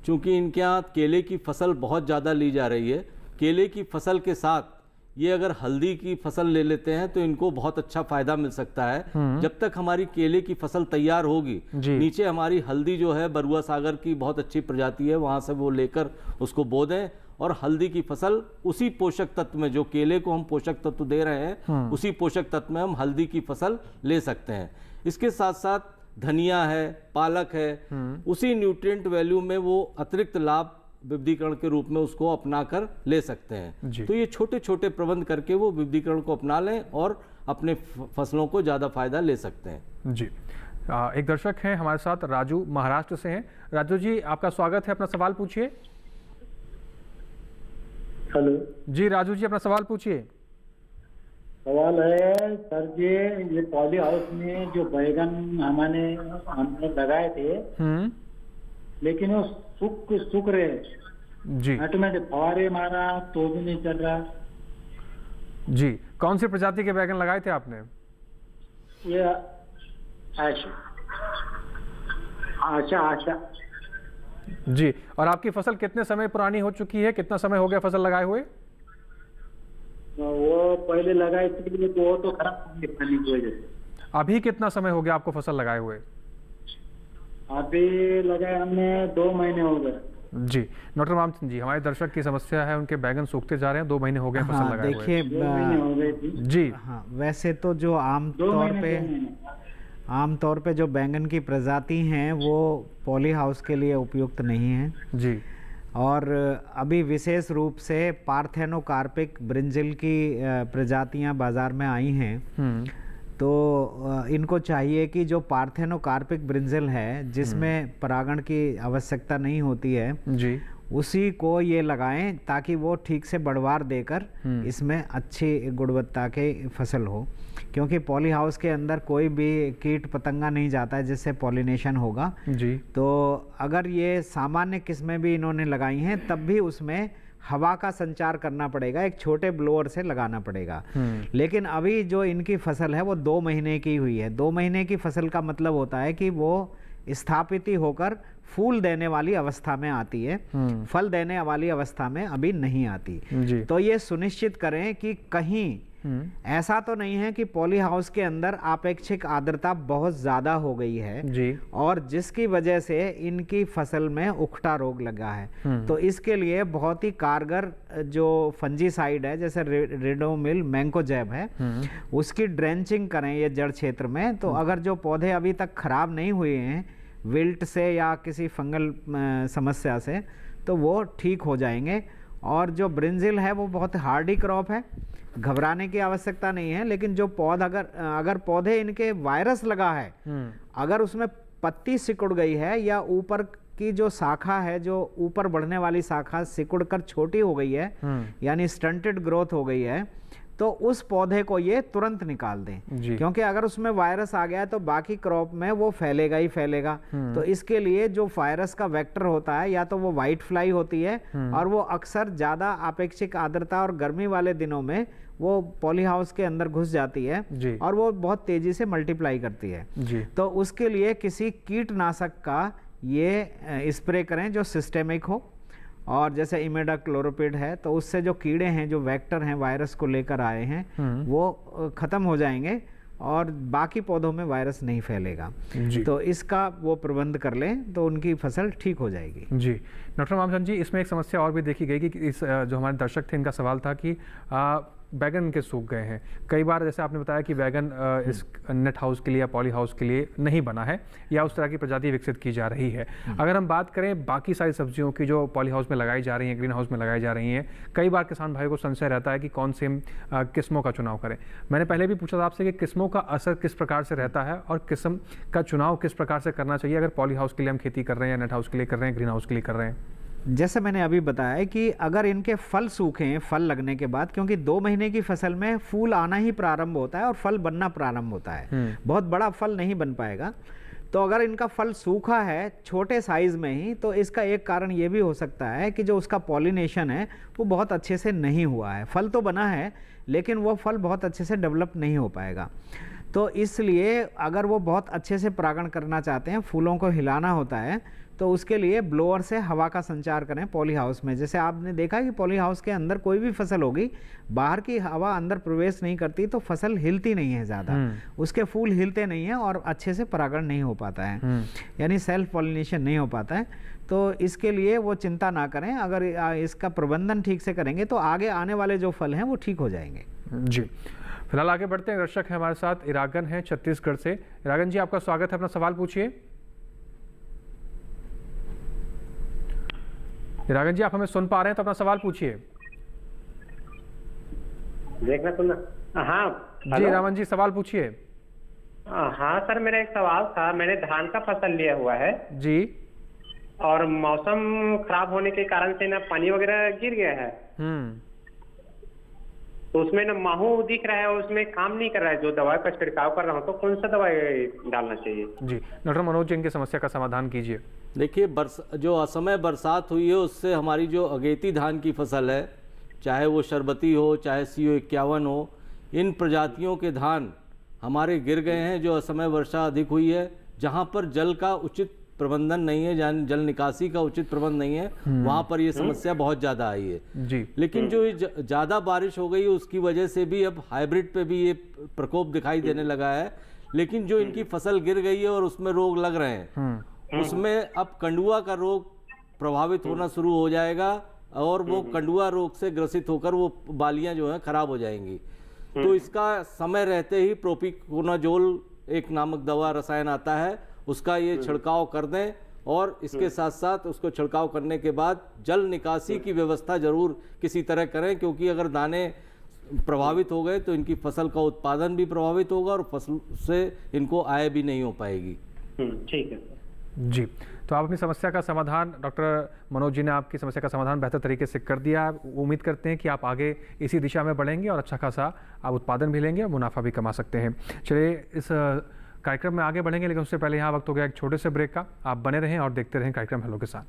चूंकि इनके यहाँ केले की फसल बहुत ज़्यादा ली जा रही है, केले की फसल के साथ ये अगर हल्दी की फसल ले लेते हैं तो इनको बहुत अच्छा फायदा मिल सकता है। जब तक हमारी केले की फसल तैयार होगी, नीचे हमारी हल्दी जो है बरुआ सागर की बहुत अच्छी प्रजाति है, वहां से वो लेकर उसको बो दें और हल्दी की फसल उसी पोषक तत्व में, जो केले को हम पोषक तत्व दे रहे हैं उसी पोषक तत्व में हम हल्दी की फसल ले सकते हैं। इसके साथ साथ धनिया है, पालक है, उसी न्यूट्रिएंट वैल्यू में वो अतिरिक्त लाभ विविधीकरण के रूप में उसको अपना कर ले सकते हैं। तो ये छोटे छोटे प्रबंध करके वो विविधीकरण को अपना लें और अपने फसलों को ज़्यादा फायदा ले सकते हैं। जी। एक दर्शक हैं हमारे साथ, राजू महाराष्ट्र से हैं। राजू जी, आपका स्वागत है, अपना सवाल पूछिए। हेलो जी राजू जी, अपना सवाल पूछिए। सवाल है सर जी, ये पॉली हाउस में जो बैगन हमने लगाए थे, लेकिन वो सूख रहे जी। ऑटोमेटिक फवारे मारा तो भी नहीं चल रहा। जी, कौन सी प्रजाति के बैगन लगाए थे आपने? ये आशा। जी, और आपकी फसल कितने समय पुरानी हो चुकी है? कितना समय हो गया फसल लगाए हुए? वो पहले लगाए थे तो वो तो खराब हो गई पानी की वजह से। अभी कितना समय हो गया आपको फसल लगाए हुए? अभी लगाए हमने 2 महीने हो गए। जी, डॉक्टर रामचंद्र जी, हमारे दर्शक की समस्या है, उनके बैगन सूखते जा रहे हैं, 2 महीने हो गए फसल लगाए हुए। देखिए जी हाँ, वैसे तो जो आमतौर पे जो बैंगन की प्रजाति हैं वो पॉली हाउस के लिए उपयुक्त नहीं है जी। और अभी विशेष रूप से पार्थेनोकार्पिक ब्रिंजल की प्रजातियां बाजार में आई हैं, तो इनको चाहिए कि जो पार्थेनोकार्पिक ब्रिंजल है जिसमें परागण की आवश्यकता नहीं होती है जी, उसी को ये लगाएं ताकि वो ठीक से बढ़वार देकर इसमें अच्छी गुणवत्ता के फसल हो, क्योंकि पॉली हाउस के अंदर कोई भी कीट पतंगा नहीं जाता है जिससे पॉलिनेशन होगा जी। तो अगर ये सामान्य किस्में भी इन्होंने लगाई हैं तब भी उसमें हवा का संचार करना पड़ेगा, एक छोटे ब्लोअर से लगाना पड़ेगा। लेकिन अभी जो इनकी फसल है वो 2 महीने की हुई है। 2 महीने की फसल का मतलब होता है कि वो स्थापित होकर फूल देने वाली अवस्था में आती है, फल देने वाली अवस्था में अभी नहीं आती जी। तो ये सुनिश्चित करें कि कहीं ऐसा तो नहीं है कि पॉली हाउस के अंदर अपेक्षित आर्द्रता बहुत ज्यादा हो गई है जी, और जिसकी वजह से इनकी फसल में उखटा रोग लगा है। तो इसके लिए बहुत ही कारगर जो फंजीसाइड है जैसे रिडोमिल मैंकोजैब है उसकी ड्रेंचिंग करें ये जड़ क्षेत्र में। तो अगर जो पौधे अभी तक खराब नहीं हुए हैं विल्ट से या किसी फंगल समस्या से तो वो ठीक हो जाएंगे। और जो ब्रिंजिल है वो बहुत हार्डी क्रॉप है, घबराने की आवश्यकता नहीं है। लेकिन जो पौध अगर पौधे इनके वायरस लगा है, अगर उसमें पत्ती सिकुड़ गई है या ऊपर की जो शाखा है, जो ऊपर बढ़ने वाली शाखा सिकुड़ कर छोटी हो गई है यानी स्टंटेड ग्रोथ हो गई है, तो उस पौधे को ये तुरंत निकाल दें, क्योंकि अगर उसमें वायरस आ गया है तो बाकी क्रॉप में वो फैलेगा ही फैलेगा। तो इसके लिए जो वायरस का वेक्टर होता है या तो वो व्हाइट फ्लाई होती है और वो अक्सर ज्यादा अपेक्षित आर्द्रता और गर्मी वाले दिनों में वो पॉली हाउस के अंदर घुस जाती है और वो बहुत तेजी से मल्टीप्लाई करती है। तो उसके लिए किसी कीटनाशक का ये स्प्रे करें जो सिस्टेमिक हो, और जैसे इमेडाक्लोरोपिड है तो उससे जो कीड़े हैं जो वेक्टर हैं वायरस को लेकर आए हैं वो खत्म हो जाएंगे और बाकी पौधों में वायरस नहीं फैलेगा। तो इसका वो प्रबंध कर लें तो उनकी फसल ठीक हो जाएगी। जी डॉक्टर रामचंद्र जी, इसमें एक समस्या और भी देखी गई कि इस जो हमारे दर्शक थे इनका सवाल था कि बैगन इनके सूख गए हैं। कई बार जैसे आपने बताया कि बैगन इस नेट हाउस के लिए या पॉली हाउस के लिए नहीं बना है या उस तरह की प्रजाति विकसित की जा रही है। अगर हम बात करें बाकी सारी सब्जियों की जो पॉली हाउस में लगाई जा रही हैं, ग्रीन हाउस में लगाई जा रही हैं, कई बार किसान भाई को संशय रहता है कि कौन से किस्मों का चुनाव करें। मैंने पहले भी पूछा था आपसे कि किस्मों का असर किस प्रकार से रहता है और किस्म का चुनाव किस प्रकार से करना चाहिए अगर पॉली हाउस के लिए हम खेती कर रहे हैं या नेट हाउस के लिए कर रहे हैं, ग्रीन हाउस के लिए कर रहे हैं। जैसे मैंने अभी बताया कि अगर इनके फल सूखे फल लगने के बाद, क्योंकि 2 महीने की फसल में फूल आना ही प्रारंभ होता है और फल बनना प्रारंभ होता है, बहुत बड़ा फल नहीं बन पाएगा। तो अगर इनका फल सूखा है छोटे साइज में ही, तो इसका एक कारण ये भी हो सकता है कि जो उसका पॉलिनेशन है वो बहुत अच्छे से नहीं हुआ है। फल तो बना है लेकिन वो फल बहुत अच्छे से डेवलप नहीं हो पाएगा। तो इसलिए अगर वो बहुत अच्छे से परागण करना चाहते हैं, फूलों को हिलाना होता है, तो उसके लिए ब्लोअर से हवा का संचार करें पॉली हाउस में। जैसे आपने देखा कि पॉली हाउस के अंदर कोई भी फसल होगी, बाहर की हवा अंदर प्रवेश नहीं करती तो फसल हिलती नहीं है ज़्यादा, उसके फूल हिलते नहीं हैं और अच्छे से परागण नहीं हो पाता है, यानी सेल्फ पॉलिनेशन नहीं हो पाता है। तो इसके लिए वो चिंता ना करें, अगर इसका प्रबंधन ठीक से करेंगे तो आगे आने वाले जो फल हैं वो ठीक हो जाएंगे। जी, फिलहाल आगे बढ़ते हैं। दर्शक है हमारे साथ इरागन है छत्तीसगढ़ से। इरागन जी, आपका स्वागत है, अपना सवाल पूछिए। इरागन जी, आप हमें सुन पा रहे हैं तो अपना सवाल पूछिए। देखना सुनना। हाँ जी रामन जी, सवाल पूछिए। हाँ सर, मेरा एक सवाल था। मैंने धान का फसल लिया हुआ है जी, और मौसम खराब होने के कारण से ना पानी वगैरह गिर गया है, तो उसमें ना माहू दिख रहा है और उसमें काम नहीं कर रहा है। जो दवाई का छिड़काव कर रहा हूँ तो कौन सा दवाई डालना चाहिए? जी डॉक्टर मनोज जी, इनकी समस्या का समाधान कीजिए। देखिए, जो असमय बरसात हुई है उससे हमारी जो अगेती धान की फसल है, चाहे वो शरबती हो चाहे CO 51 हो, इन प्रजातियों के धान हमारे गिर गए हैं। जो असमय वर्षा अधिक हुई है, जहाँ पर जल का उचित प्रबंधन नहीं है, जल निकासी का उचित प्रबंध नहीं है, वहाँ पर ये समस्या बहुत ज़्यादा आई है जी। लेकिन जो ज़्यादा बारिश हो गई उसकी वजह से भी अब हाइब्रिड पे भी ये प्रकोप दिखाई देने लगा है। लेकिन जो इनकी फसल गिर गई है और उसमें रोग लग रहे हैं, उसमें अब कंडुआ का रोग प्रभावित होना शुरू हो जाएगा और वो कंडुआ रोग से ग्रसित होकर वो बालियां जो हैं खराब हो जाएंगी। तो इसका समय रहते ही प्रोपिकोनाजोल एक नामक दवा रसायन आता है, उसका ये छिड़काव कर दें और इसके साथ साथ उसको छिड़काव करने के बाद जल निकासी की व्यवस्था जरूर किसी तरह करें, क्योंकि अगर दाने प्रभावित हो गए तो इनकी फसल का उत्पादन भी प्रभावित होगा और फसल से इनको आय भी नहीं हो पाएगी। ठीक है जी। तो आप अपनी समस्या का समाधान, डॉक्टर मनोज जी ने आपकी समस्या का समाधान बेहतर तरीके से कर दिया। उम्मीद करते हैं कि आप आगे इसी दिशा में बढ़ेंगे और अच्छा खासा आप उत्पादन भी लेंगे और मुनाफा भी कमा सकते हैं। चलिए इस कार्यक्रम में आगे बढ़ेंगे, लेकिन उससे पहले यहाँ वक्त हो गया एक छोटे से ब्रेक का। आप बने रहें और देखते रहें कार्यक्रम हेलो किसान।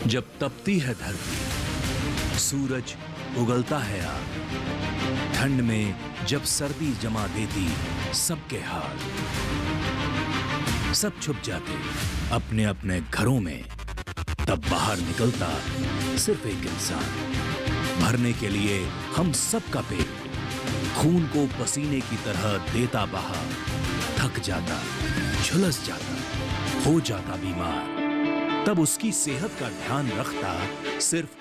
जब तपती है धरती, सूरज उगलता है आग, ठंड में जब सर्दी जमा देती सबके हाल, सब छुप जाते अपने अपने घरों में, तब बाहर निकलता सिर्फ एक इंसान, भरने के लिए हम सबका पेट, खून को पसीने की तरह देता बहा, थक जाता, झुलस जाता, हो जाता बीमार, तब उसकी सेहत का ध्यान रखता सिर्फ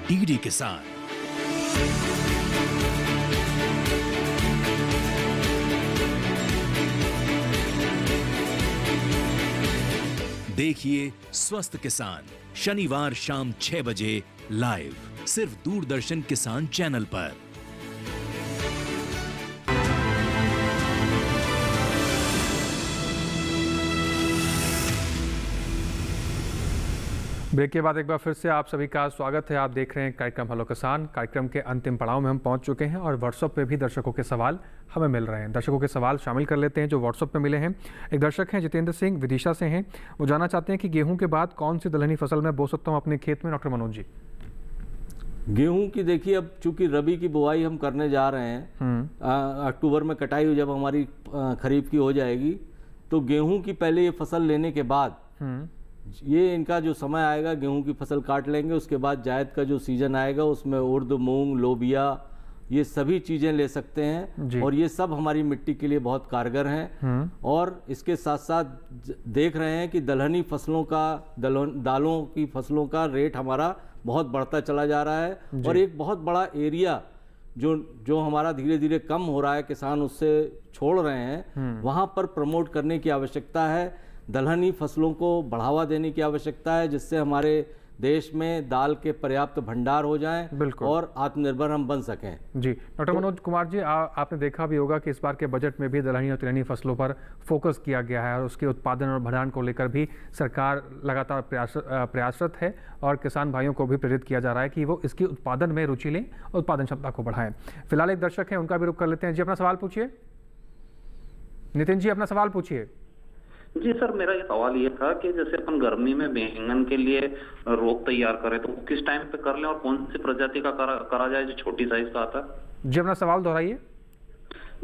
DD किसान। देखिए स्वस्थ किसान शनिवार शाम 6 बजे लाइव सिर्फ दूरदर्शन किसान चैनल पर। ब्रेक के बाद एक बार फिर से आप सभी का स्वागत है। आप देख रहे हैं कार्यक्रम हेलो किसान। कार्यक्रम के अंतिम पड़ाव में हम पहुंच चुके हैं और व्हाट्सएप पे भी दर्शकों के सवाल हमें मिल रहे हैं। दर्शकों के सवाल शामिल कर लेते हैं जो व्हाट्सएप पे मिले हैं। एक दर्शक हैं जितेंद्र सिंह विदिशा से हैं, वो जानना चाहते हैं कि गेहूं के बाद कौन सी दलहनी फसल मैं बो सकता हूँ अपने खेत में। डॉक्टर मनोज जी, गेहूं की देखिए, अब चूंकि रबी की बुआई हम करने जा रहे हैं, अक्टूबर में कटाई जब हमारी खरीफ की हो जाएगी, तो गेहूं की पहले ये फसल लेने के बाद ये इनका जो समय आएगा, गेहूं की फसल काट लेंगे, उसके बाद जायद का जो सीजन आएगा उसमें उर्द, मूंग, लोबिया, ये सभी चीज़ें ले सकते हैं और ये सब हमारी मिट्टी के लिए बहुत कारगर हैं। और इसके साथ साथ देख रहे हैं कि दलहनी फसलों का, दालों की फसलों का रेट हमारा बहुत बढ़ता चला जा रहा है और एक बहुत बड़ा एरिया जो हमारा धीरे धीरे कम हो रहा है, किसान उससे छोड़ रहे हैं, वहाँ पर प्रमोट करने की आवश्यकता है। दलहनी फसलों को बढ़ावा देने की आवश्यकता है, जिससे हमारे देश में दाल के पर्याप्त भंडार हो जाएं और आत्मनिर्भर हम बन सकें। जी डॉक्टर मनोज कुमार जी, आपने देखा भी होगा कि इस बार के बजट में भी दलहनी और तिलहनी फसलों पर फोकस किया गया है और उसके उत्पादन और भंडारण को लेकर भी सरकार लगातार प्रयासरत है और किसान भाइयों को भी प्रेरित किया जा रहा है कि वो इसके उत्पादन में रुचि लें और उत्पादन क्षमता को बढ़ाएं। फिलहाल एक दर्शक है, उनका भी रुख कर लेते हैं। जी अपना सवाल पूछिए। नितिन जी अपना सवाल पूछिए। जी सर, मेरा ये सवाल ये था कि जैसे अपन गर्मी में बैंगन के लिए रोप तैयार करें तो किस टाइम पे कर लें और कौन सी प्रजाति का करा जाए जो छोटी साइज का आता है? जी अपना सवाल दोहराइए।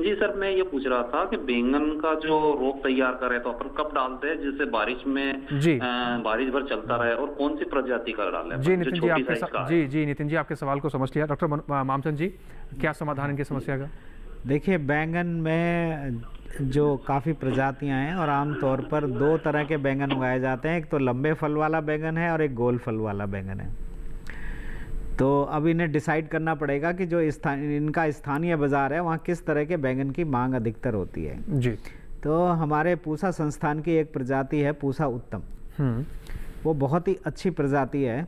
जी सर, मैं ये पूछ रहा था कि बैंगन का जो रोप तैयार करें तो अपन कब डालते हैं जिससे बारिश में बारिश भर चलता रहे और कौन सी प्रजाति का डालें? जी नितिन जी, जी नितिन जी आपके सवाल को समझ लिया। डॉक्टर मामचंद जी, क्या समाधान इनकी समस्या का? देखिए, बैंगन में जो काफ़ी प्रजातियां हैं और आमतौर पर दो तरह के बैंगन उगाए जाते हैं, एक तो लंबे फल वाला बैंगन है और एक गोल फल वाला बैंगन है। तो अब इन्हें डिसाइड करना पड़ेगा कि जो इनका स्थानीय बाज़ार है वहाँ किस तरह के बैंगन की मांग अधिकतर होती है। जी, तो हमारे पूसा संस्थान की एक प्रजाति है पूसा उत्तम, वो बहुत ही अच्छी प्रजाति है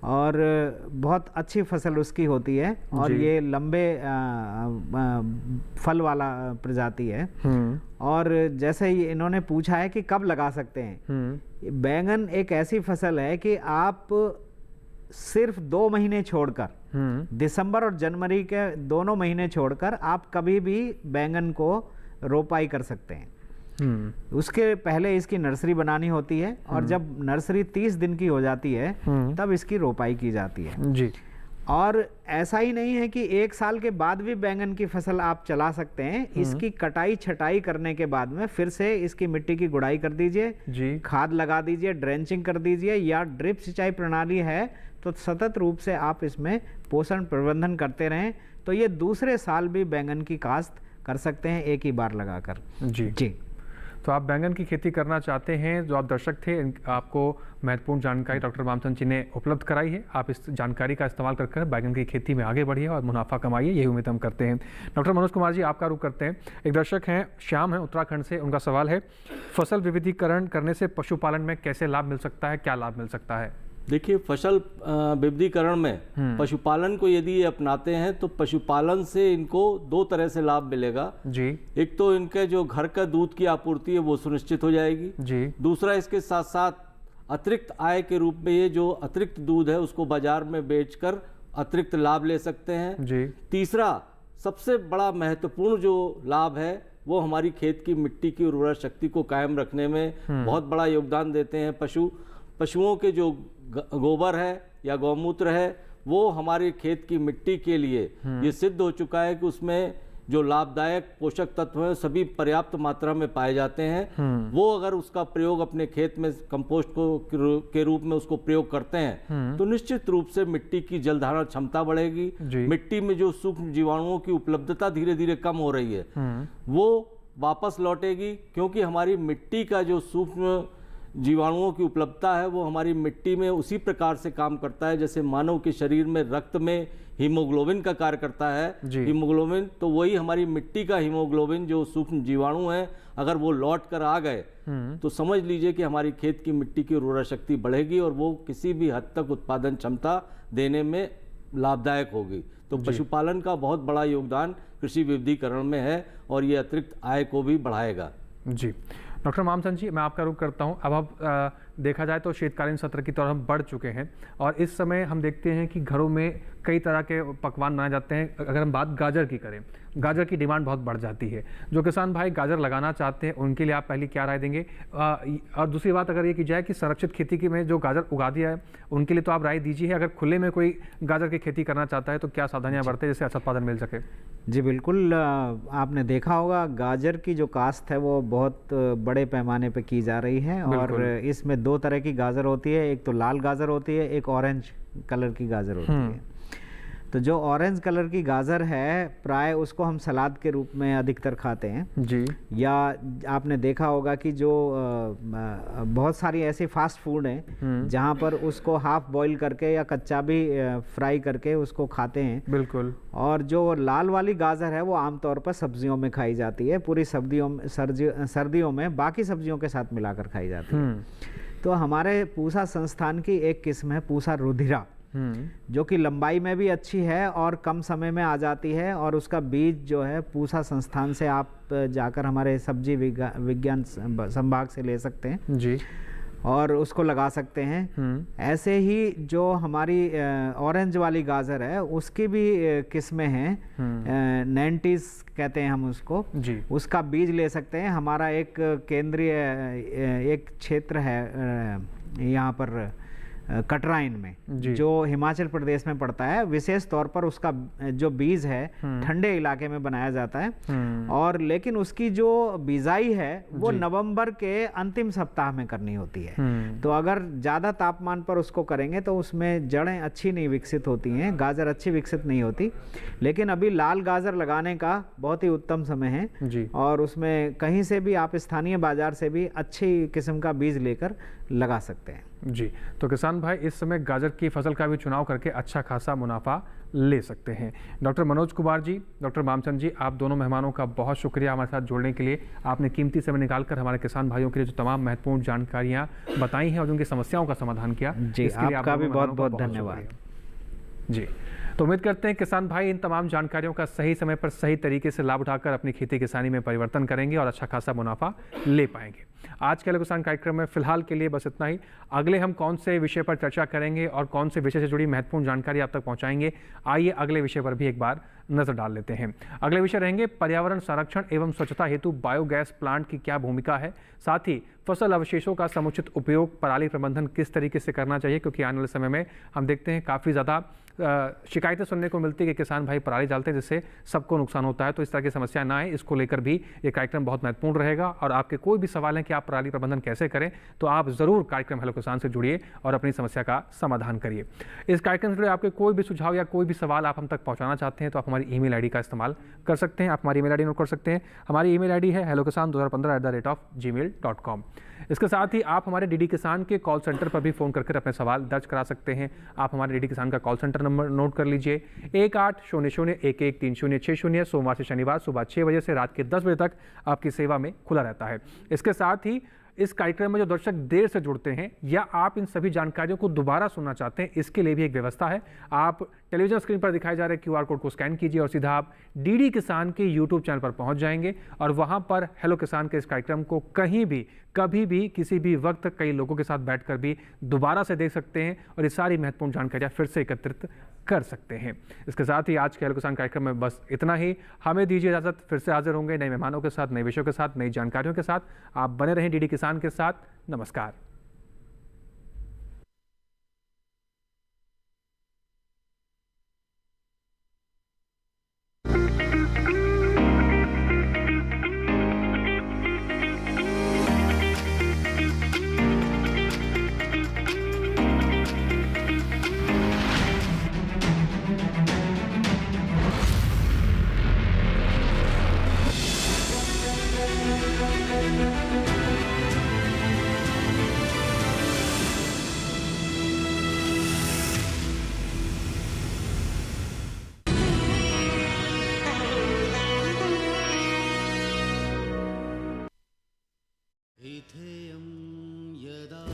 और बहुत अच्छी फसल उसकी होती है और ये लंबे फल वाला प्रजाति है। और जैसे ही इन्होंने पूछा है कि कब लगा सकते हैं, बैंगन एक ऐसी फसल है कि आप सिर्फ 2 महीने छोड़कर, दिसंबर और जनवरी के दोनों महीने छोड़कर आप कभी भी बैंगन को रोपाई कर सकते हैं। उसके पहले इसकी नर्सरी बनानी होती है और जब नर्सरी 30 दिन की हो जाती है तब इसकी रोपाई की जाती है जी। और ऐसा ही नहीं है कि 1 साल के बाद भी बैंगन की फसल आप चला सकते हैं। इसकी कटाई छटाई करने के बाद में फिर से इसकी मिट्टी की गुड़ाई कर दीजिए जी, खाद लगा दीजिए, ड्रेंचिंग कर दीजिए, या ड्रिप सिंचाई प्रणाली है तो सतत रूप से आप इसमें पोषण प्रबंधन करते रहें तो ये दूसरे साल भी बैंगन की काश्त कर सकते हैं एक ही बार लगाकर। जी जी। तो आप बैंगन की खेती करना चाहते हैं, जो आप दर्शक थे, आपको महत्वपूर्ण जानकारी डॉक्टर मामचंद जी ने उपलब्ध कराई है। आप इस जानकारी का इस्तेमाल कर बैंगन की खेती में आगे बढ़िए और मुनाफा कमाइए, यही उम्मीद हम करते हैं। डॉक्टर मनोज कुमार जी, आपका रुख करते हैं। एक दर्शक हैं, श्याम हैं उत्तराखंड से, उनका सवाल है, फसल विविधीकरण करने से पशुपालन में कैसे लाभ मिल सकता है, क्या लाभ मिल सकता है? देखिए, फसल विविधीकरण में पशुपालन को यदि ये अपनाते हैं तो पशुपालन से इनको 2 तरह से लाभ मिलेगा जी। एक तो इनके जो घर का दूध की आपूर्ति है वो सुनिश्चित हो जाएगी जी। दूसरा, इसके साथ साथ अतिरिक्त आय के रूप में ये जो अतिरिक्त दूध है उसको बाजार में बेचकर अतिरिक्त लाभ ले सकते हैं जी। तीसरा, सबसे बड़ा महत्वपूर्ण जो लाभ है वो हमारी खेत की मिट्टी की उर्वरा शक्ति को कायम रखने में बहुत बड़ा योगदान देते हैं। पशुओं के जो गोबर है या गौमूत्र है वो हमारे खेत की मिट्टी के लिए ये सिद्ध हो चुका है कि उसमें जो लाभदायक पोषक तत्व हैं सभी पर्याप्त मात्रा में पाए जाते हैं। वो अगर उसका प्रयोग अपने खेत में कंपोस्ट के रूप में उसको प्रयोग करते हैं तो निश्चित रूप से मिट्टी की जल धारण क्षमता बढ़ेगी। मिट्टी में जो सूक्ष्म जीवाणुओं की उपलब्धता धीरे धीरे कम हो रही है वो वापस लौटेगी, क्योंकि हमारी मिट्टी का जो सूक्ष्म जीवाणुओं की उपलब्धता है वो हमारी मिट्टी में उसी प्रकार से काम करता है जैसे मानव के शरीर में रक्त में हीमोग्लोबिन का कार्य करता है। हीमोग्लोबिन तो वही हमारी मिट्टी का हीमोग्लोबिन जो सूक्ष्म जीवाणु है, अगर वो लौट कर आ गए तो समझ लीजिए कि हमारी खेत की मिट्टी की उर्वरा शक्ति बढ़ेगी और वो किसी भी हद तक उत्पादन क्षमता देने में लाभदायक होगी। तो पशुपालन का बहुत बड़ा योगदान कृषि विविधीकरण में है और ये अतिरिक्त आय को भी बढ़ाएगा जी। डॉक्टर मामचंद जी, मैं आपका रुख करता हूं। अब देखा जाए तो शीतकालीन सत्र की तरफ हम बढ़ चुके हैं और इस समय हम देखते हैं कि घरों में कई तरह के पकवान बनाए जाते हैं। अगर हम बात गाजर की करें, गाजर की डिमांड बहुत बढ़ जाती है। जो किसान भाई गाजर लगाना चाहते हैं उनके लिए आप पहली क्या राय देंगे? और दूसरी बात अगर ये की जाए कि संरक्षित खेती की में जो गाजर उगा दिया है उनके लिए तो आप राय दीजिए, अगर खुले में कोई गाजर की खेती करना चाहता है तो क्या सावधानियां बरतें जिससे अच्छा उत्पादन मिल सके? जी बिल्कुल, आपने देखा होगा गाजर की जो काश्त है वो बहुत बड़े पैमाने पे की जा रही है और इसमें 2 तरह की गाजर होती है, एक तो लाल गाजर होती है, एक ऑरेंज कलर की गाजर होती है। तो जो ऑरेंज कलर की गाजर है प्राय उसको हम सलाद के रूप में अधिकतर खाते हैं जी। या आपने देखा होगा कि जो बहुत सारी ऐसी फास्ट फूड हैं जहां पर उसको हाफ बॉईल करके या कच्चा भी फ्राई करके उसको खाते हैं। बिल्कुल। और जो लाल वाली गाजर है वो आमतौर पर सब्जियों में खाई जाती है, पूरी सर्दियों में बाकी सब्जियों के साथ मिलाकर खाई जाती है। तो हमारे पूसा संस्थान की एक किस्म है पूसा रुधिरा, जो कि लंबाई में भी अच्छी है और कम समय में आ जाती है और उसका बीज जो है पूसा संस्थान से आप जाकर हमारे सब्जी विज्ञान संभाग से ले सकते हैं जी और उसको लगा सकते हैं। ऐसे ही जो हमारी ऑरेंज वाली गाजर है उसकी भी किस्में हैं, 90s कहते हैं हम उसको जी। उसका बीज ले सकते हैं। हमारा एक केंद्रीय एक क्षेत्र है यहाँ पर कटराइन में जो हिमाचल प्रदेश में पड़ता है, विशेष तौर पर उसका जो बीज है ठंडे इलाके में बनाया जाता है और लेकिन उसकी जो बिजाई है वो नवंबर के अंतिम सप्ताह में करनी होती है। तो अगर ज़्यादा तापमान पर उसको करेंगे तो उसमें जड़ें अच्छी नहीं विकसित होती हैं, गाजर अच्छी विकसित नहीं होती। लेकिन अभी लाल गाजर लगाने का बहुत ही उत्तम समय है जी। और उसमें कहीं से भी आप स्थानीय बाजार से भी अच्छी किस्म का बीज लेकर लगा सकते हैं जी। तो किसान भाई इस समय गाजर की फसल का भी चुनाव करके अच्छा खासा मुनाफा ले सकते हैं। डॉक्टर मनोज कुमार जी, डॉक्टर मामचंद जी, आप दोनों मेहमानों का बहुत शुक्रिया हमारे साथ जुड़ने के लिए। आपने कीमती समय निकालकर हमारे किसान भाइयों के लिए जो तमाम महत्वपूर्ण जानकारियाँ बताई हैं और उनकी समस्याओं का समाधान किया, जी आपका भी बहुत बहुत धन्यवाद। जी, तो उम्मीद करते हैं किसान भाई इन तमाम जानकारियों का सही समय पर सही तरीके से लाभ उठाकर अपनी खेती किसानी में परिवर्तन करेंगे और अच्छा खासा मुनाफा ले पाएंगे। आज के हेलो किसान कार्यक्रम में फिलहाल के लिए बस इतना ही। अगले हम कौन से विषय पर चर्चा करेंगे और कौन से विषय से जुड़ी महत्वपूर्ण जानकारी आप तक पहुंचाएंगे, आइए अगले विषय पर भी एक बार नजर डाल लेते हैं। अगले विषय रहेंगे पर्यावरण संरक्षण एवं स्वच्छता हेतु बायोगैस प्लांट की क्या भूमिका है, साथ ही फसल अवशेषों का समुचित उपयोग, पराली प्रबंधन किस तरीके से करना चाहिए, क्योंकि आने वाले समय में हम देखते हैं काफ़ी ज़्यादा शिकायतें सुनने को मिलती है कि किसान भाई पराली डालते हैं जिससे सबको नुकसान होता है। तो इस तरह की समस्या ना आए, इसको लेकर भी ये कार्यक्रम बहुत महत्वपूर्ण रहेगा। और आपके कोई भी सवाल हैं कि आप पराली प्रबंधन कैसे करें, तो आप ज़रूर कार्यक्रम हेलो किसान से जुड़िए और अपनी समस्या का समाधान करिए। इस कार्यक्रम से जुड़े आपके कोई भी सुझाव या कोई भी सवाल आप हम तक पहुँचाना चाहते हैं तो आप हमारी ईमेल आईडी का इस्तेमाल कर सकते हैं। आप हमारी ईमेल आईडी नोट कर सकते हैं। हमारी ईमेल आईडी है hellokisan2015@gmail.com। इसके साथ ही आप हमारे डीडी किसान के कॉल सेंटर पर भी फ़ोन करके अपने सवाल दर्ज करा सकते हैं। आप हमारे डीडी किसान का कॉल सेंटर नंबर नोट कर लीजिए 1800113060। सोमवार से शनिवार सुबह 6 बजे से रात के 10 बजे तक आपकी सेवा में खुला रहता है। इसके साथ ही इस कार्यक्रम में जो दर्शक देर से जुड़ते हैं या आप इन सभी जानकारियों को दोबारा सुनना चाहते हैं, इसके लिए भी एक व्यवस्था है। आप टेलीविजन स्क्रीन पर दिखाए जा रहे QR कोड को स्कैन कीजिए और सीधा आप डीडी किसान के YouTube चैनल पर पहुंच जाएंगे और वहां पर हेलो किसान के इस कार्यक्रम को कहीं भी, कभी भी, किसी भी वक्त कई लोगों के साथ बैठकर भी दोबारा से देख सकते हैं और ये सारी महत्वपूर्ण जानकारियां फिर से एकत्रित कर सकते हैं। इसके साथ ही आज के हेलो किसान कार्यक्रम में बस इतना ही। हमें दीजिए इजाजत, फिर से हाजिर होंगे नए मेहमानों के साथ, नए विषयों के साथ, नई जानकारियों के साथ। आप बने रहें डीडी किसान के साथ। नमस्कार। इथे